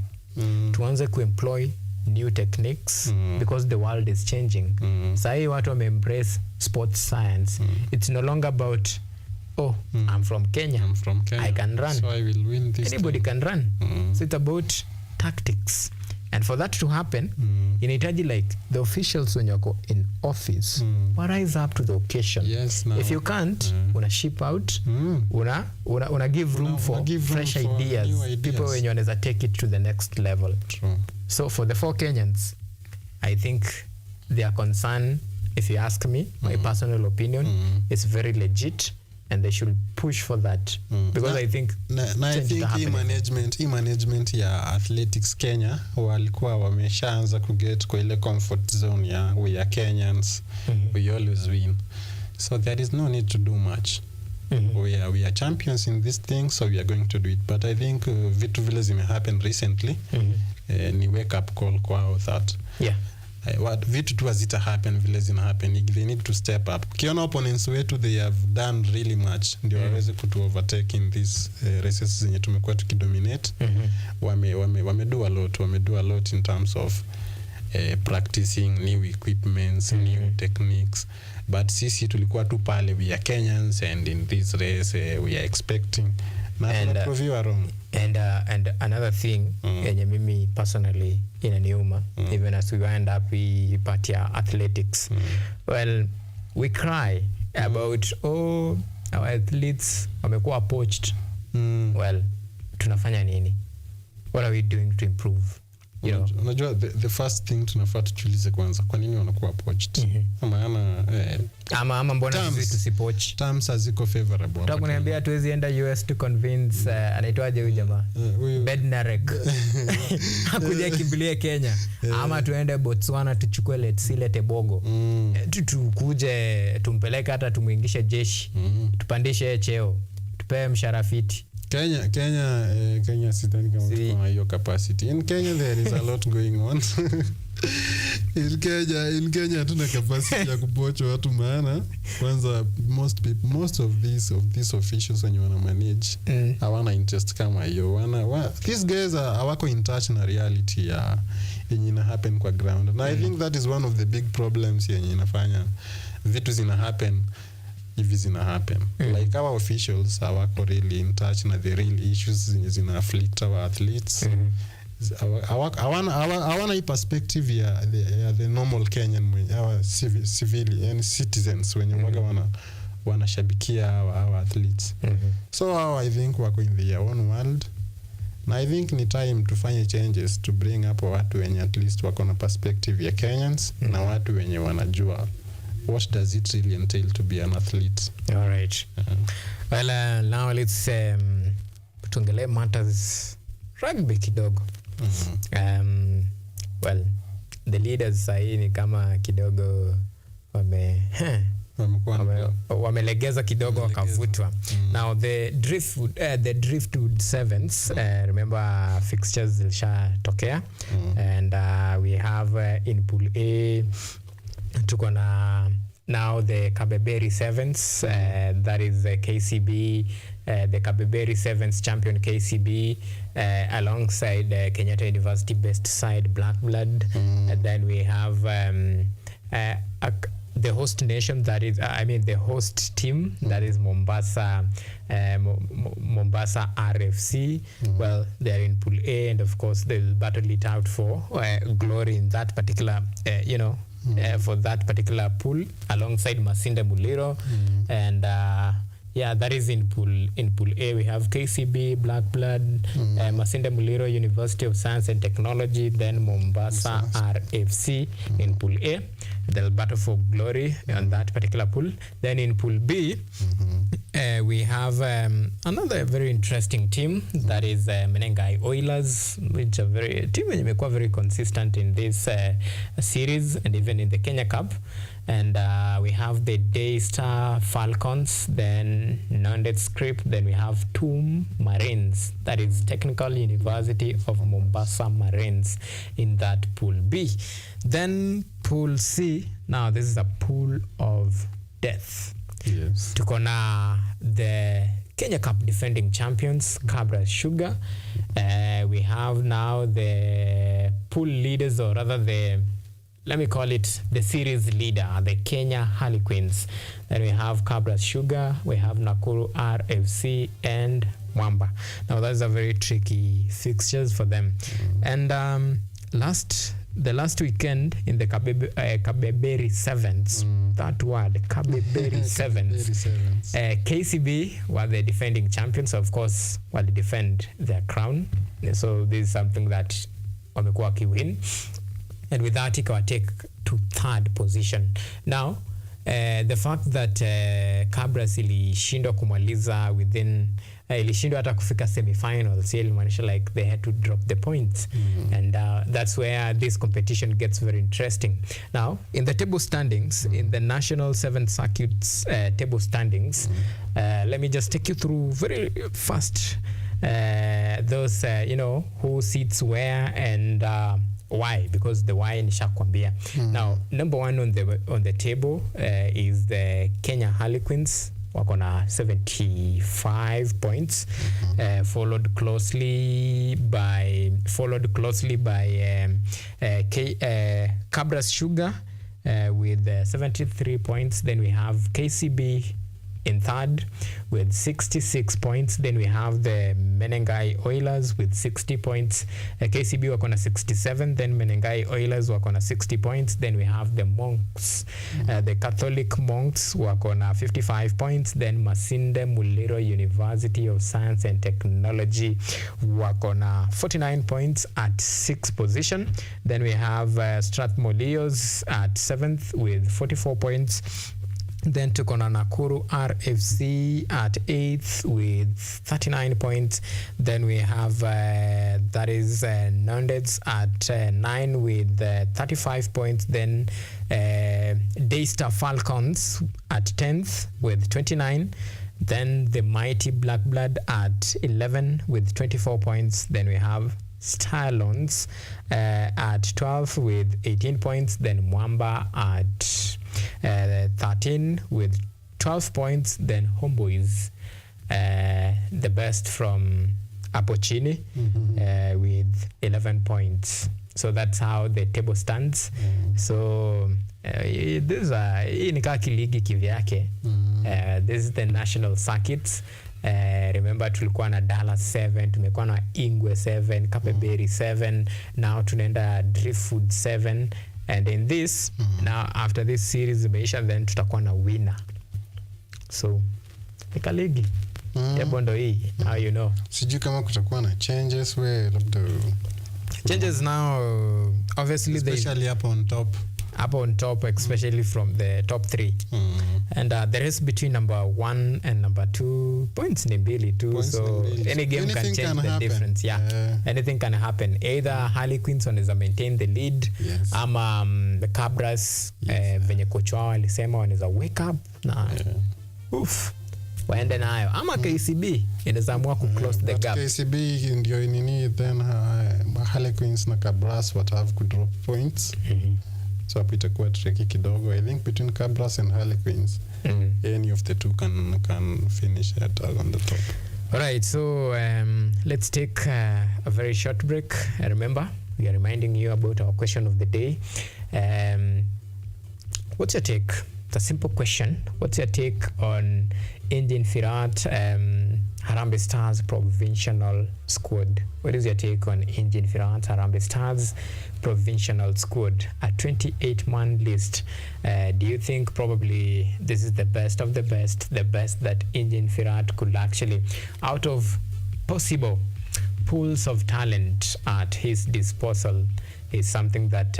Tuanze kuemploy new techniques because the world is changing. Sahi watu embrace sports science. It's no longer about I'm from Kenya, I can run, so I will win this anybody can run. So it's about tactics And for that to happen, inahitaji like the officials when you're in office rise up to the occasion. Yes, now. If you can't, una ship out, una give room for fresh ideas, people when you wanna take it to the next level. True. So for the 4 Kenyans, I think their concern, if you ask me, my personal opinion, is very legit, and they should push for that because I think hii management ya athletics Kenya walikuwa wameshaanza kuget kwa ile comfort zone ya we are Kenyans, we always win, so there is no need to do much. We are champions in this thing, so we are going to do it. But I think vitu vile zime happen recently, ni wake up call kwao that what vitu tu hazita happen vile zina happen, they need to step up. Kiona opponents wetu, they have done really much ndio waweze kutu overtake in these races zenye tumekuwa tukidominate. Wame do a lot in terms of practicing new equipments, new techniques, but sisi tulikuwa tu pale, we are Kenyans, and in this race we are expecting and prove you wrong. And another thing yenye mimi personally inaniuma, even as we wind up part ya athletics, well, we cry about our athletes wamekuwa poached. Well, tunafanya nini? What are we doing to improve? You know, unajua the first thing tunafaa tujiulize kwanza, kwa nini wanakuwa poached? Ama mbona sisi tusipoach? Terms haziko favorable. Tutakuniambia tuwezi enda US to convince anaitwaje huyu jamaa? Bednarek. Hakuja kimbilie Kenya. Ama tuende Botswana tuchukue lete bogo. Tukuje tumpeleke hata tumuingishe jeshi. Tupandishe cheo. Tupewe msharafiti. Kenya sidhani kama tuna hiyo capacity. In Kenya there is a lot going on. In Kenya hatuna capacity ya kupocho watu, maana kwanza most of these officials when you wanna manage hawana interest kama hiyo. These guys hawako in touch na reality ya yenye ina happen kwa ground. And I think that is one of the big problems yenye inafanya vitu zina happen hivi zina happen. Like our officials hawako really in touch na the real issues zina afflict our athletes. Hawana hii perspective ya the normal Kenyan, our civilian citizens wenye wanashabikia our athletes. So I think wako in their own world, na I think ni time tufanye changes to bring up watu wenye at least wako na perspective ya Kenyans na watu wenye wanajua what does it really entail to be an athlete. All right. Well, now let's tuongelee matters rugby kidogo. Well, the leaders sahi ni kama kidogo wamelegeza kidogo wakavutwa. Now the driftwood sevens, remember fixtures zilishatokea, and we have in pool A tuko na now the Kabeberi Sevens, that is the KCB, the Kabeberi Sevens champion KCB, alongside Kenyatta University best side Black Blood. And then we have the host nation, that is the host team, that is Mombasa RFC. Well, they're in pool A, and of course they'll battle it out for glory in that particular for that particular pool, alongside Masinde Muliro. And that is in pool A. We have KCB, Black Blood, Masinde Muliro, University of Science and Technology, then Mombasa RFC in pool A. They'll battle for glory on that particular pool. Then in pool B, we have another very interesting team, that is Menengai Oilers, which are team which imekuwa very consistent in this series and even in the Kenya Cup. And we have the Daystar Falcons, then Nondet Script, then we have TUM Marines, that is Technical University of Mombasa Marines in that pool B. Then pool C, now this is a pool of death. Yes. Tuko na the Kenya Cup defending champions, Cabra Sugar. We have now the pool leaders, or rather let me call it the series leader, the Kenya Harlequins. Then we have Cabra Sugar, we have Nakuru RFC, and Mwamba. Now that's a very tricky fixtures for them. And the last weekend in the Kabeberi Sevens, that word, Kabeberi Sevens, KCB were the defending champions, of course, will defend their crown. So this is something that wamekuwa kiwin, and with that ikawa take to third position. Now the fact that Cabras ilishindwa kumaliza within ilishindwa hata kufika semi-finals, ilimaanisha like they had to drop the points, and that's where this competition gets very interesting. Now in the table standings, in the national 7th circuit's table standings, let me just take you through very fast those who sits where and why, because the why nishakwambia. Now number 1 on the table is the Kenya Harlequins, wako na 75 points, followed closely by Cabras Sugar with 73 points. Then we have KCB in third with 66 points. Then we have the Menengai Oilers with 60 points. KCB wako na 67. Then Menengai Oilers wako na 60 points. Then we have the Monks, the Catholic Monks wako na 55 points. Then Masinde Muliro University of Science and Technology wako na 49 points at 6th position. Then we have Strathmolleos at 7th with 44 points. Then tuko na Nakuru RFC at 8th with 39 points. Then we have that is Nondeds at 9 with 35 points. Then Daystar Falcons at 10th with 29. Then the Mighty Black Blood at 11 with 24 points. Then we have Stylons at 12 with 18 points. Then Mwamba at 13 with 12 points. Then Homeboys, the best from Apochini, with 11 points. So that's how the table stands. So this hii ni kama kiligi kivyake. This is the national circuits. Remember tulikuwa na Dallas 7, tumekuwa na Ingwe 7, Kapeberi 7, now tunaenda Driftwood 7, and in this now after this series imeisha, then tutakuwa na winner. So nikaligi bondo hii, now you know. Sijui kama kutakuwa na changes where labda changes now, obviously especially up on top, especially from the top 3. And the rest between number 1 and number 2 points ni mbili too, so any game can change the difference. Anything can happen. Either Harlequins wanaweza maintain the lead, ama the Cabras venye coach wao alisema wanaweza wake up na waende nayo, ama KCB inaweza amua ku close the gap. KCB ndio nini, then Harlequins na Cabras what have to drop points. So hapo itakuwa tricky kidogo. I think between Cabras and Harlequins, any of the two can finish on the top. All right, so let's take a very short break. Remember, we are reminding you about our question of the day. What's your take? It's a simple question. What's your take on Indian Firat Harambee Stars provincial squad? What is your take on Indian Firat Harambee Stars provincial squad? A 28-man list. Do you think probably this is the best of the best that Indian Firat could actually, out of possible pools of talent at his disposal, is something that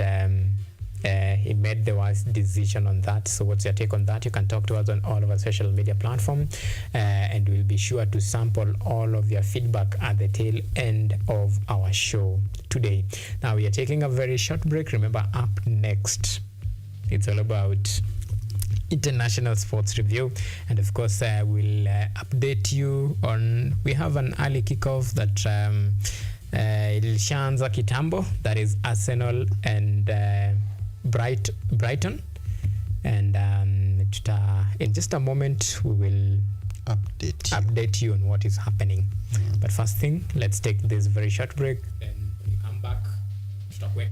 he made the wise decision on that? So what's your take on that? You can talk to us on all of our social media platforms, and we'll be sure to sample all of your feedback at the tail end of our show today. Now we are taking a very short break. Remember, up next it's all about international sports review, and of course we'll update you on, we have an early kickoff that ilishaanza kitambo, that is Arsenal and Brighton, and in just a moment we will update you on what is happening. But first thing, let's take this very short break, then we come back. Stop wait.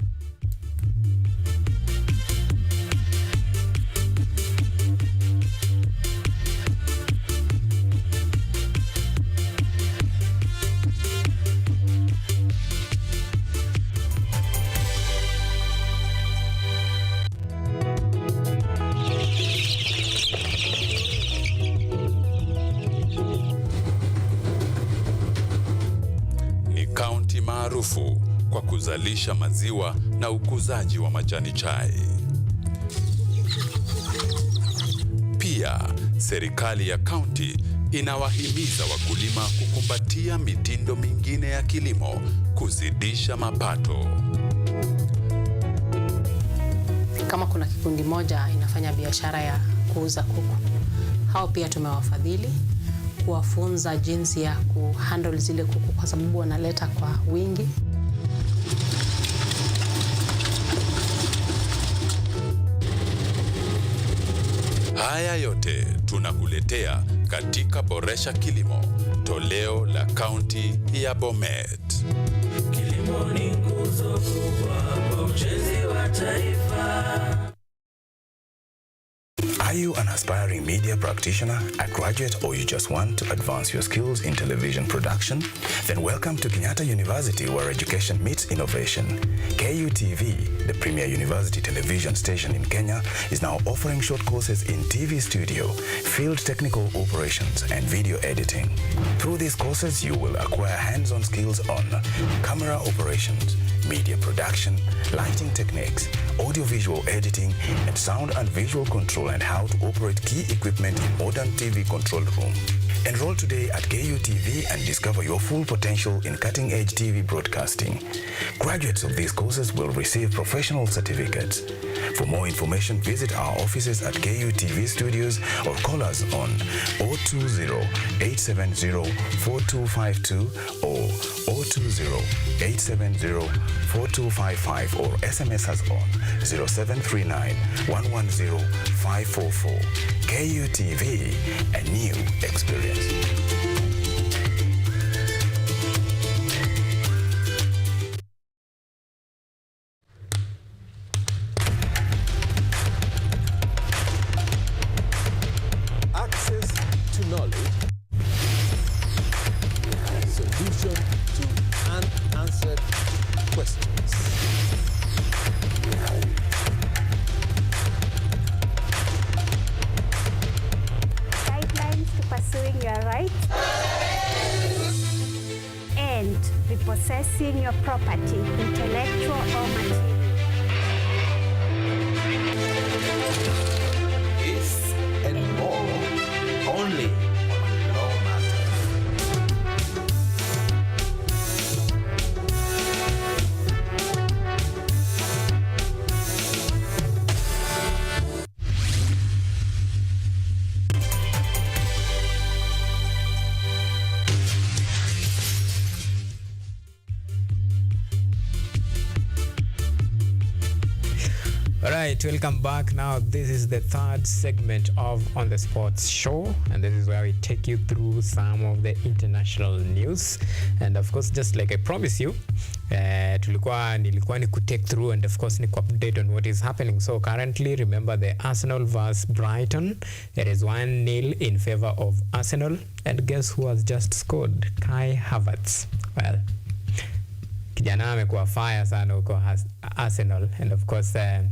kaunti maarufu kwa kuzalisha maziwa na ukuzaji wa majani chai. Pia, serikali ya kaunti inawahimiza wakulima kukumbatia mitindo mingine ya kilimo kuzidisha mapato. Kama kuna kikundi moja inafanya biashara ya kuuza kuku, hao pia tumewafadhili kuwafunza jinsi ya kuhandle zile kuku kwa sababu wanaleta kwa wingi. Haya yote tunakuletea katika Boresha Kilimo, toleo la kaunti ya Bomet. Kilimo ni nguzo kubwa kwa ujenzi wa taifa. Are you an aspiring media practitioner, a graduate, or you just want to advance your skills in television production? Then welcome to Kenyatta University, where education meets innovation. KUTV, the premier university television station in Kenya, is now offering short courses in TV studio, field technical operations, and video editing. Through these courses, you will acquire hands-on skills on camera operations, media production, lighting techniques, audiovisual editing, and sound and visual control, and how to operate key equipment in modern TV control room. Enroll today at KUTV and discover your full potential in cutting-edge TV broadcasting. Graduates of these courses will receive professional certificates. For more information, visit our offices at KUTV Studios or call us on 020-870-4252 or 020-870-4255 or SMS us on 0739-110-544. KUTV, a new experience. Access to knowledge, solution to unanswered questions. Guidelines to pursuing your rights and repossessing your property, intellectual or material. This and more only on Law Matters. All right, welcome back. Now, this is the third segment of On the Sports Show, and this is where we take you through some of the international news. And of course, just like I promised you, nilikuwa ni take through and of course ni update on what is happening. So currently, remember the Arsenal vs Brighton. It is 1-0 in favor of Arsenal. And guess who has just scored? Kai Havertz. Well, kijana amekuwa fire sana huko Arsenal, and of course that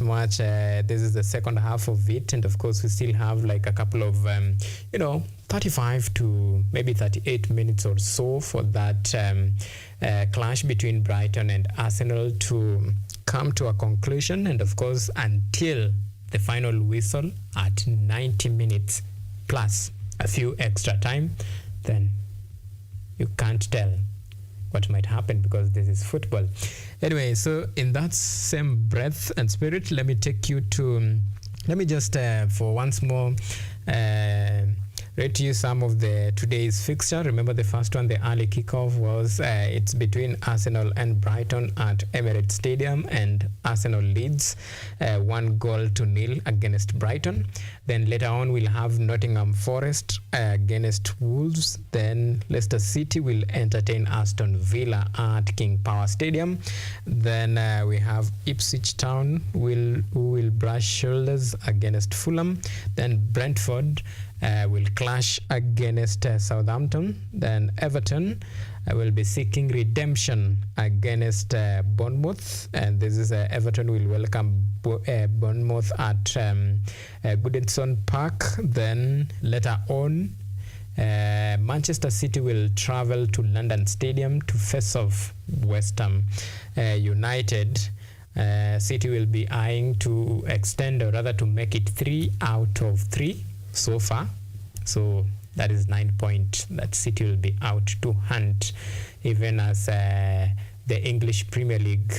much this is the second half of it, and of course we still have like a couple of 35 to maybe 38 minutes or so for that clash between Brighton and Arsenal to come to a conclusion, and of course until the final whistle at 90 minutes plus a few extra time, then you can't tell what might happen because this is football. Anyway, so in that same breath and spirit, let me take you to, let me just for once more read you some of the today's fixture. Remember the first one, the early kickoff was it's between Arsenal and Brighton at Emirates Stadium, and Arsenal leads 1-0 against Brighton. Then later on we'll have Nottingham Forest against Wolves. Then Leicester City will entertain Aston Villa at King Power Stadium. Then we have Ipswich Town who will brush shoulders against Fulham. Then Brentford will clash against Southampton. Then Everton will be seeking redemption against Bournemouth, and this is Everton will welcome Bournemouth at Goodison Park. Then later on Manchester City will travel to London Stadium to face off West Ham United. City will be eyeing to extend, or rather to make it 3 out of 3 so far. So that is 9 points that City will be out to hunt, even as the English Premier League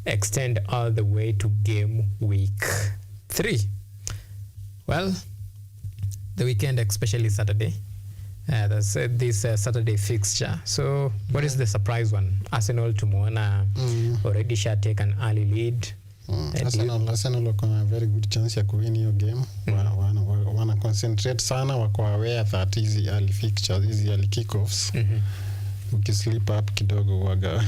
extend all the way to game week 3. Well, the weekend, especially Saturday, that's this Saturday fixture. So what is the surprise one? Arsenal tumuona already shall take an early lead. Arsenal wako na very good chance ya kuwin hiyo game. Wana concentrate sana, wako aware that hizi early fixtures, hizi early kickoffs. Ukislip up kidogo waga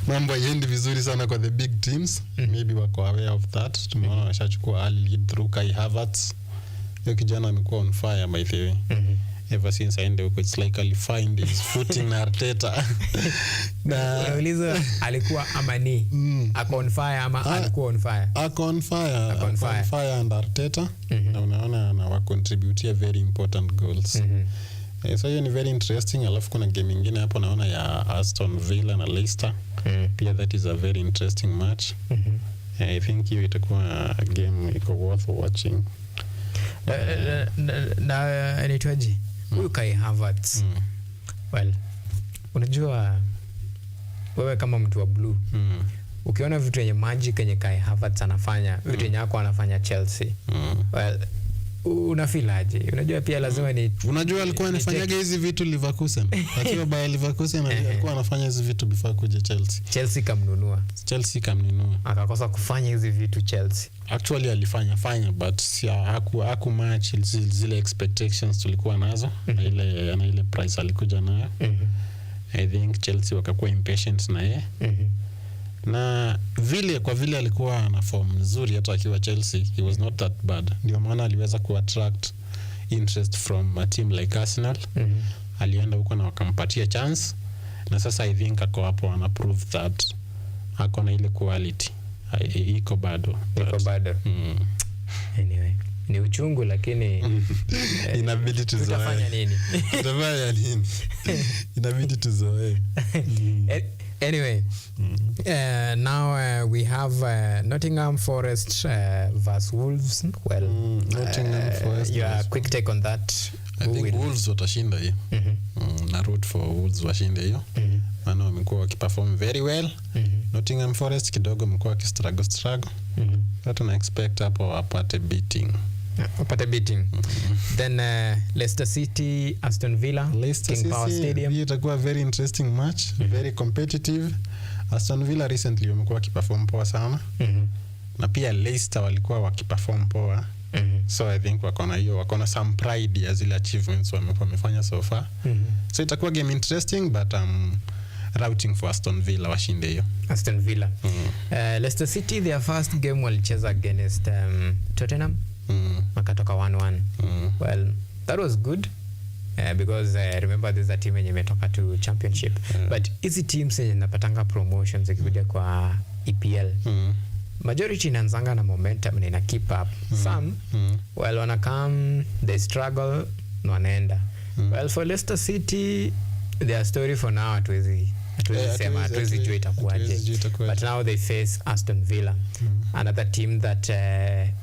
mambo yendi vizuri sana kwa the big teams. Maybe wako aware of that. Tumeona washachukua early lead through Kai Havertz. Yo kijana amekuwa on fire by the way. Ever since aende huko, it's like ali find his footing na Arteta. Na unauliza alikuwa amani ako on fire ama alikuwa on fire? Ako on fire and Arteta. Na unaona na wa contribute very important goals. So hiyo ni very interesting. Alafu kuna game nyingine hapo naona ya Aston Villa na Leicester. Pia that is a very interesting match. I think hiyo itakuwa a game iko worth watching. Na anaitwaje huyu Kai Havertz? Well, unajua wewe kama mtu wa blue, ukiona vitu yenye magic yenye Kai Havertz anafanya, vitu yenye yako anafanya Chelsea, well, unafeel aje? Unajua pia lazima ni unajua alikuwa anafanyaga hizi vitu Leverkusen. Akiwa by Leverkusen alikuwa anafanya hizi vitu before kuja Chelsea. Chelsea kamnunua. Akakosa kufanya hizi vitu Chelsea. Actually alifanya but haku match zile expectations tulikuwa nazo na ile price alikuja nayo. I think Chelsea wakakuwa impatient na yeye. Na vile alikuwa na form nzuri hata akiwa Chelsea, he was not that bad. Ndio maana aliweza kuattract interest from a team like Arsenal. Alienda huko na wakampatia chance, na sasa I think ako hapo ana prove that ako na ile quality. Iko bado. Anyway, ni uchungu lakini inabidi tuzoe. Tutafanya nini? Inabidi tuzoe. Anyway, now we have Nottingham Forest versus Wolves. Well, Nottingham Forest. Yeah, quick take on that. I think Wolves watashinda hiyo. Na root for Wolves washinde hiyo. Maana wamekuwa wakiperform very well. Nottingham Forest kidogo wamekuwa wakistruggle. But I expect hapo wapate beating. Then Leicester City, Aston Villa, King Power Stadium. It itakuwa very interesting match, very competitive. Aston Villa recently wamekuwa wakiperform poa sana. Na pia Leicester walikuwa wakiperform poa. So I think wako na some pride ya zile achievements wamefanya so far. So itakuwa game interesting, but routing for Aston Villa washinde hiyo. Aston Villa. Leicester City, their first game walicheza against Tottenham. Wakatoka 1-1. Well, that was good because remember there's a team yenye imetoka to championship. But hizi teams yenye napatanga promotions zikikuja kwa EPL, majority inaanzanga na momentum na ina keep up. Some well wana come, they struggle na wanaenda. Well, for Leicester City, their story for now hatuwezi jua itakuwaje. But now they face Aston Villa, another team that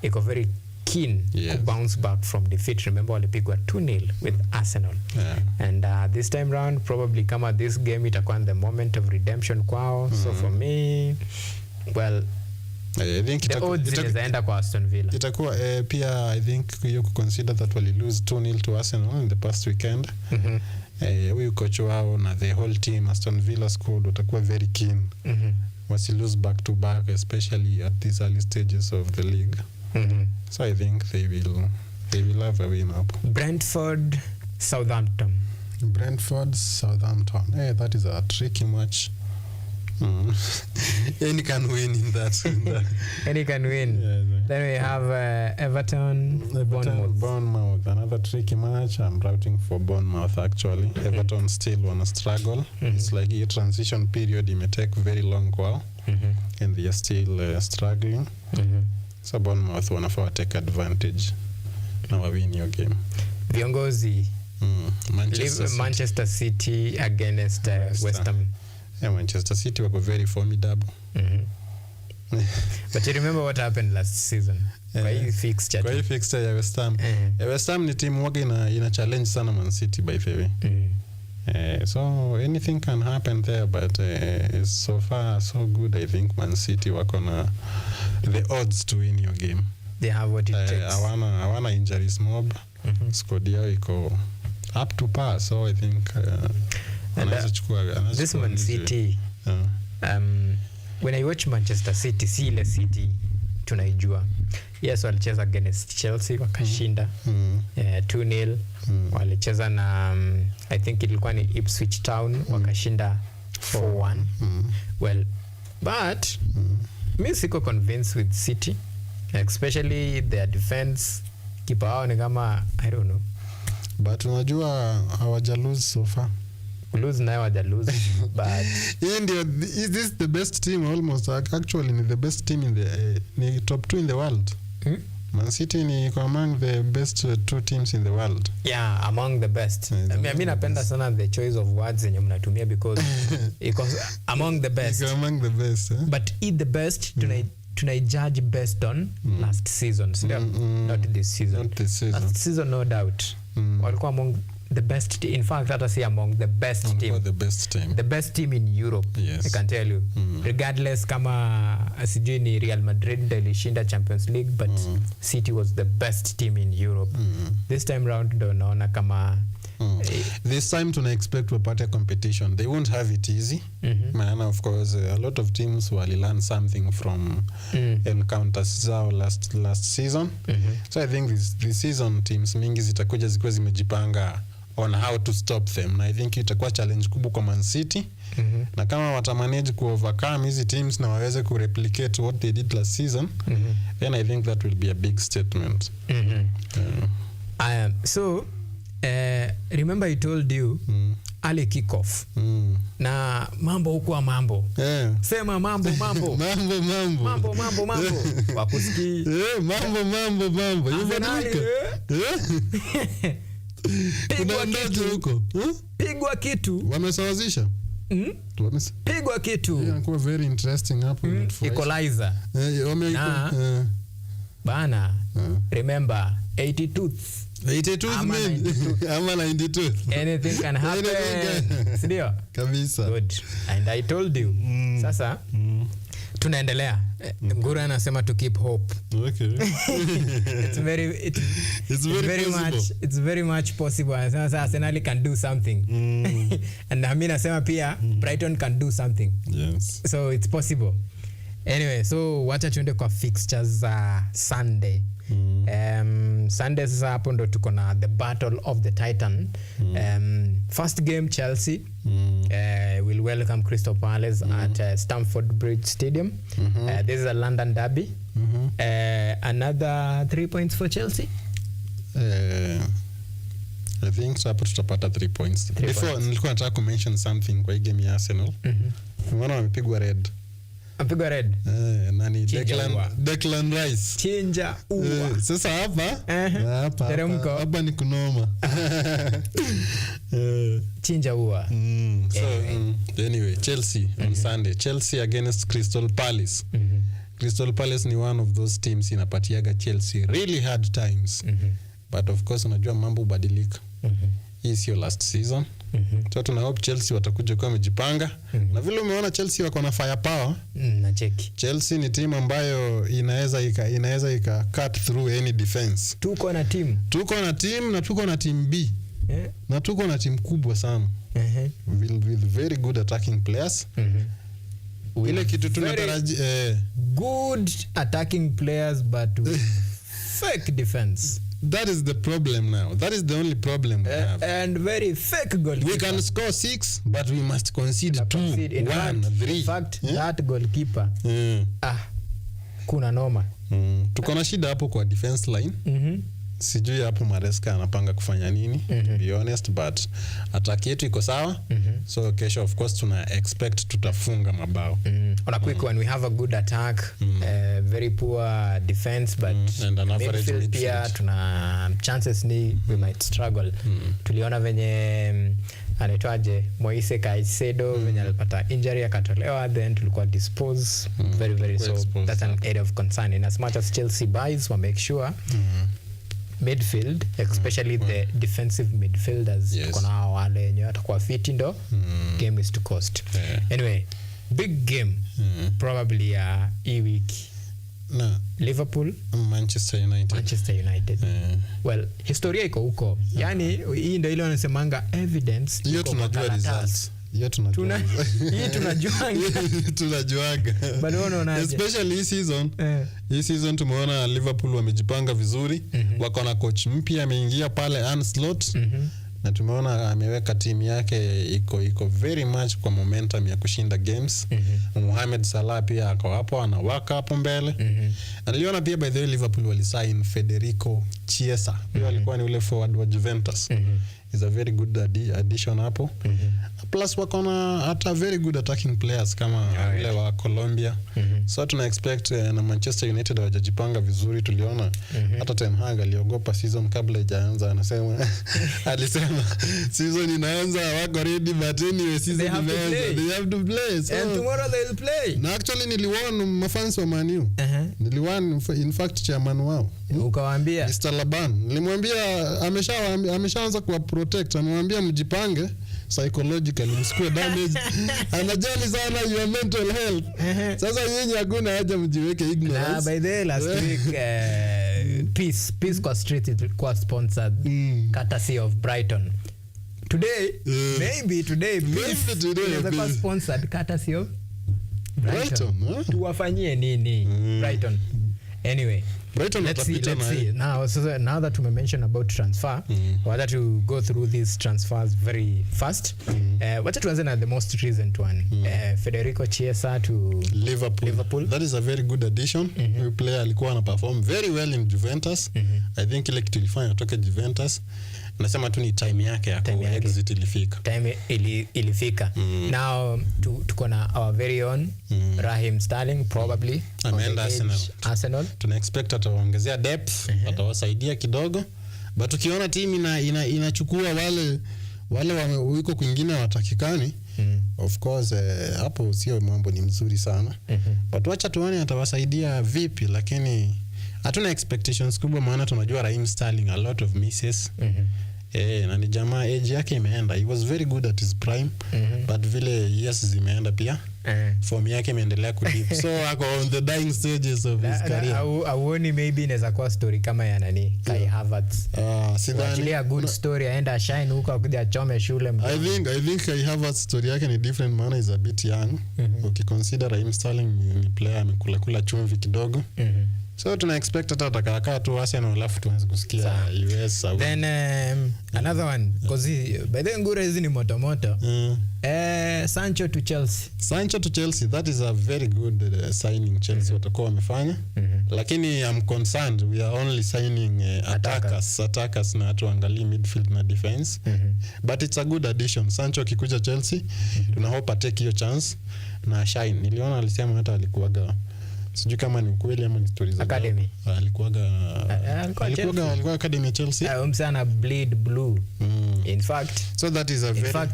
iko very keen to bounce back from defeat. Remember walipigwa 2-0 with Arsenal. And this time round probably kama this game itakuwa the moment of redemption kwao. So for me, well, I think the odds zinaenda kwa Aston Villa. Itakuwa pia I think you could consider that wali lose 2-0 to Arsenal in the past weekend. Huyu coach wao na the whole team Aston Villa squad watakuwa very keen. Wasi lose back to back, especially at these early stages of the league. So I think they will have a win up. Brentford, Southampton. Hey, that is a tricky match. Any can win in that. Any can win. Then we have Everton, Bournemouth. Another tricky match. I'm rooting for Bournemouth actually. Everton still wanna struggle. It's like a transition period. It may take very long while, and they are still struggling. So Bournemouth wanafaa take advantage. na wawin hiyo game. Viongozi Manchester City against West Ham. Yeah, Manchester City were very formidable. But you remember what happened last season? Kwa hii fixture ya West Ham. West Ham ni team wage ina challenge sana Man City by the way. So anything can happen there, but so far so good. I think Man City wako na the odds to win your game. They have what it takes. Hawana injuries mob. Squad yao iko up to par, so I think this Man City when I watch Manchester City, si ile City tunaijua. Yes, walicheza against Chelsea wakashinda 2-0. Walicheza na I think ilikuwa ni Ipswich Town wakashinda 4-1. Well, but mi siko convinced with City, especially their defense. Keeper wao ni kama I don't know, but unajua hawaja lose so far. Lose nayo hawaja lose but India, is this the best team? Almost actually the best team in the top 2 in the world. Man City ni among the best 2 teams in the world. Yeah, among the best. I mean napenda sana the choice of words yenye mnatumia because among the best. Among the best. But the best tunai judge based on last season, not this season. Not this season. Last season no doubt. Walikuwa among the best in fact hata si among the best team. The best team in Europe. Yes. I can tell you. Regardless kama sijui ni Real Madrid ilishinda Champions League, but City was the best team in Europe. This time round ndo naona kama this time tuna expect wapate competition. They won't have it easy. Maana of course a lot of teams will learn something from encounters zao last season. So I think this season teams mingi zitakuja zikiwa zimejipanga on how to stop them. Na I think itakuwa challenge kubwa kwa Man City. Na kama watamanage ku overcome hizi teams na waweze ku replicate what they did last season, then I think that will be a big statement. So remember I told you early kickoff na mambo huko mambo sema mambo wakusikii mambo pigwa kitu wamesawazisha pigwa kitu inakuwa very interesting hapo equalizer bana remember 82 ama 92 anything can happen sindio kabisa. Good. And I told you sasa tunaendelea. Ngura anasema to keep hope. Okay. It's very much possible. Sasa Arsenal can do something. And mimi nasema pia Brighton can do something. Yes. So it's possible. Anyway, so wacha tuende kwa fixtures za Sunday. Sunday sasa hapo ndo tuko na the battle of the Titan. First game Chelsea will welcome Crystal Palace at Stamford Bridge Stadium. This is a London derby. Another 3 points for Chelsea. I think so hapo tutapata 3 points. Before nilikuwa nataka ku mention something kwa game ya Arsenal. Mbona wamepigwa red? Apigwa red. Nani Declan Rice. Chinja uwa. Sasa hapa ni kunoma. Chinja uwa. Anyway, Chelsea on Sunday. Chelsea against Crystal Palace. Crystal Palace ni one of those teams inapatiaga Chelsea really hard times. But of course unajua mambo badilika. Hii sio last season. So tuna hope Chelsea watakuja kwa wamejipanga. Na vile umeona Chelsea wako na firepower. Na cheki. Chelsea ni team ambayo inaweza ika cut through any defense. Tuko na team na tuko na team B. Na tuko na team kubwa sana. With very good attacking players. Ile kitu tunatarajia good attacking players but with fake defense. That is the problem now. That is the only problem we have. And very fake goalkeeper. We can score 6, but we must concede 2, 1, 3. In fact, that goalkeeper, kuna noma. Tuko na shida hapo kwa defense line. sijui hapo Maresca anapanga kufanya nini, to be honest, but attack yetu iko sawa. So kesho of course tuna expect tutafunga mabao. On a quick one, we have a good attack, very poor defense, but and an average midfield. Pia tuna chances ni we might struggle. Tuliona venye anaitwaje Moise Caicedo venye alipata injury akatolewa, then tulikuwa dispose very so exposed. That's an area of concern. In as much as Chelsea buys, we make sure midfield, especially the defensive midfielders, kuna wale wenye watakuwa fit ndo game is to cost. Anyway, big game probably e week. Liverpool Manchester United. Well, historia iko huko. Yani hii ndio ile wanasemanga evidence. Hiyo tunajua results. Hiyo tunajua. Hii tunajuaga. Bado unaonaje? Especially hii season tumeona Liverpool wamejipanga vizuri. Wako na coach mpya ameingia pale Ancelotti. Na tumeona ameweka timu yake iko very much kwa momentum ya kushinda games. Mohamed Salah pia ako hapo anawaka hapo mbele. Niliona pia by the way Liverpool walisign Federico Chiesa. Yeye alikuwa ni ule forward wa Juventus. Is a very good addition hapo. Plus wako na hata very good attacking players kama wale wa Colombia. So tuna expect na Manchester United wajajipanga vizuri. Tuliona hata Ten Hag aliogopa season kabla haijaanza, alisema season inaanza wako ready, but anyway season inaanza, they have to play. So, and tomorrow they will play. Na actually niliwaona mafans wa Man U. Niliwaona in fact chairman wao. Ukawaambia Mr. Laban. Nilimwambia ameshaanza kuwa protect, amemwambia mjipange psychologically, msikue damage. Anajali sana your mental health. Sasa nyinyi hakuna haja mjiweke ignorance. By the last week Peace kwa street it was sponsored courtesy of Brighton. Today today was sponsored courtesy of Brighton. Tuwafanyie nini Brighton? Anyway, Brighton let's see. Now that we mentioned about transfer, we want to go through these transfers very fast. Wacha tuanze na the most recent one. Federico Chiesa to Liverpool. That is a very good addition. Huyu player alikuwa ana perform very well in Juventus. I think ile kitu ilifanya atoke Juventus. Nasema tu ni time yake ya exit ilifika. Ilifika. Now tuko na our very own Raheem Sterling probably ameenda Arsenal. Tuna expect ataongezea depth, atawasaidia kidogo. But ukiona team inachukua wale wiko kwingine watakikani, of course hapo sio mambo ni mzuri sana. But wacha tuone atawasaidia vipi, lakini hatuna expectations kubwa maana tunajua Raheem Sterling a lot of misses. Na ni jamaa age yake imeenda. He was very good at his prime, but vile years zimeenda pia. Form yake imeendelea kudip. So ako on the dying stages of his career. Auoni maybe inaweza kuwa story kama ya nani Kai Havertz. Sidhani a good story aenda shine huko akuja achome shule. I think Kai Havertz story yake ni different maana is a bit young. Ukiconsider Raheem Sterling ni player amekula chumvi kidogo. So tuna expect hata atakakaa tu Arsenal alafu tuanze kusikia US. Then another one because by the ngura hizi ni moto. Sancho to Chelsea. That is a very good signing Chelsea watakuwa wamefanya. Lakini I'm concerned we are only signing attackers na tuangalie midfield na defense. But it's a good addition. Sancho akikuja Chelsea tuna hope take hiyo chance na shine. Niliona alisema hata alikuwaga sijui kama ni ukweli ama ni stories academy. Alikuwa academy Chelsea. Msana bleed blue. In fact, so that is a very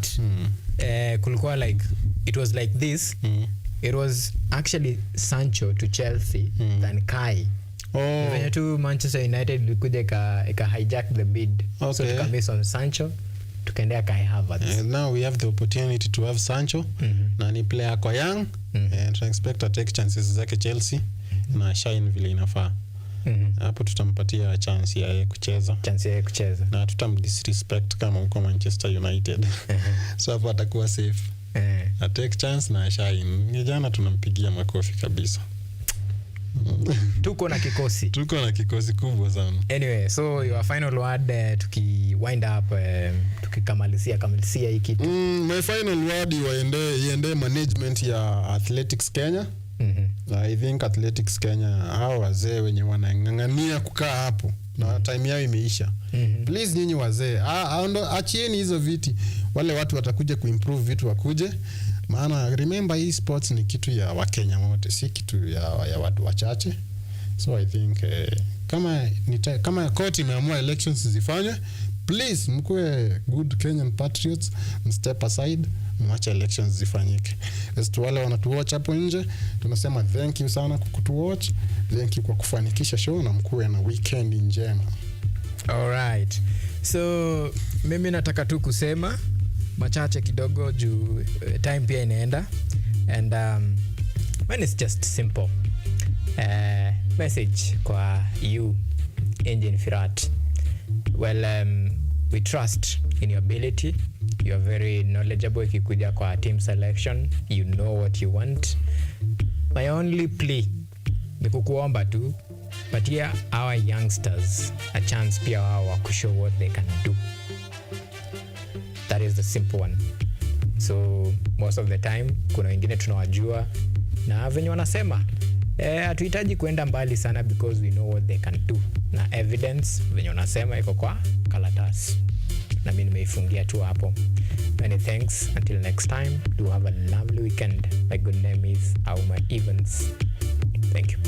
kulikuwa like it was like this. It was actually Sancho to Chelsea than Kai. When to Manchester United likuja ika hijack the bid. So tukamiss on Sancho tukaendea Kai Havertz. Now we have the opportunity to have Sancho na ni player kwa young and to expect to take chances zake Chelsea na shine vile inafaa. Hapo tutampatia chance ya kucheza na tutamdisrespect kama uko Manchester United. So hapo atakuwa safe. Take chance na shine. Jana tunampigia makofi kabisa. Tuko na kikosi kubwa sana. Anyway, so your final word tuki wind up tukikamalizia hii kitu. My final word iende management ya Athletics Kenya. I think Athletics Kenya hao wazee wenye wanangangania kukaa hapo na time yao imeisha. Please nyinyi wazee, achieni hizo viti. Wale watu watakuja kuimprove vitu wakuje. Maana remember hii sports ni kitu ya Wakenya wote, si kitu ya watu wachache. So I think kama court imeamua elections zifanywe, please mkuwe good Kenyan patriots, step aside, mwache elections zifanyike. As to wale wanatuwatch hapo nje, tunasema thank you sana kwa kutuwatch, thank you kwa kufanikisha show, na mkuwe na weekend njema. Alright. So mimi nataka tu kusema machache kidogo juu time pia inaenda, and when it's just simple message kwa you Engine Firat. Well, we trust in your ability. You are very knowledgeable ikikuja kwa team selection. You know what you want. My only plea ni kukuomba tu patia our youngsters a chance pia wao wa kushow what they can do. That is the simple one. So most of the time kuna wengine tunawajua na venye wanasema hatuhitaji kuenda mbali sana because we know what they can do, na evidence venye wanasema iko kwa karatasi, na mimi nimeifungia tu hapo. Many thanks, until next time, do have a lovely weekend. My good name is Auma Evans. Thank you.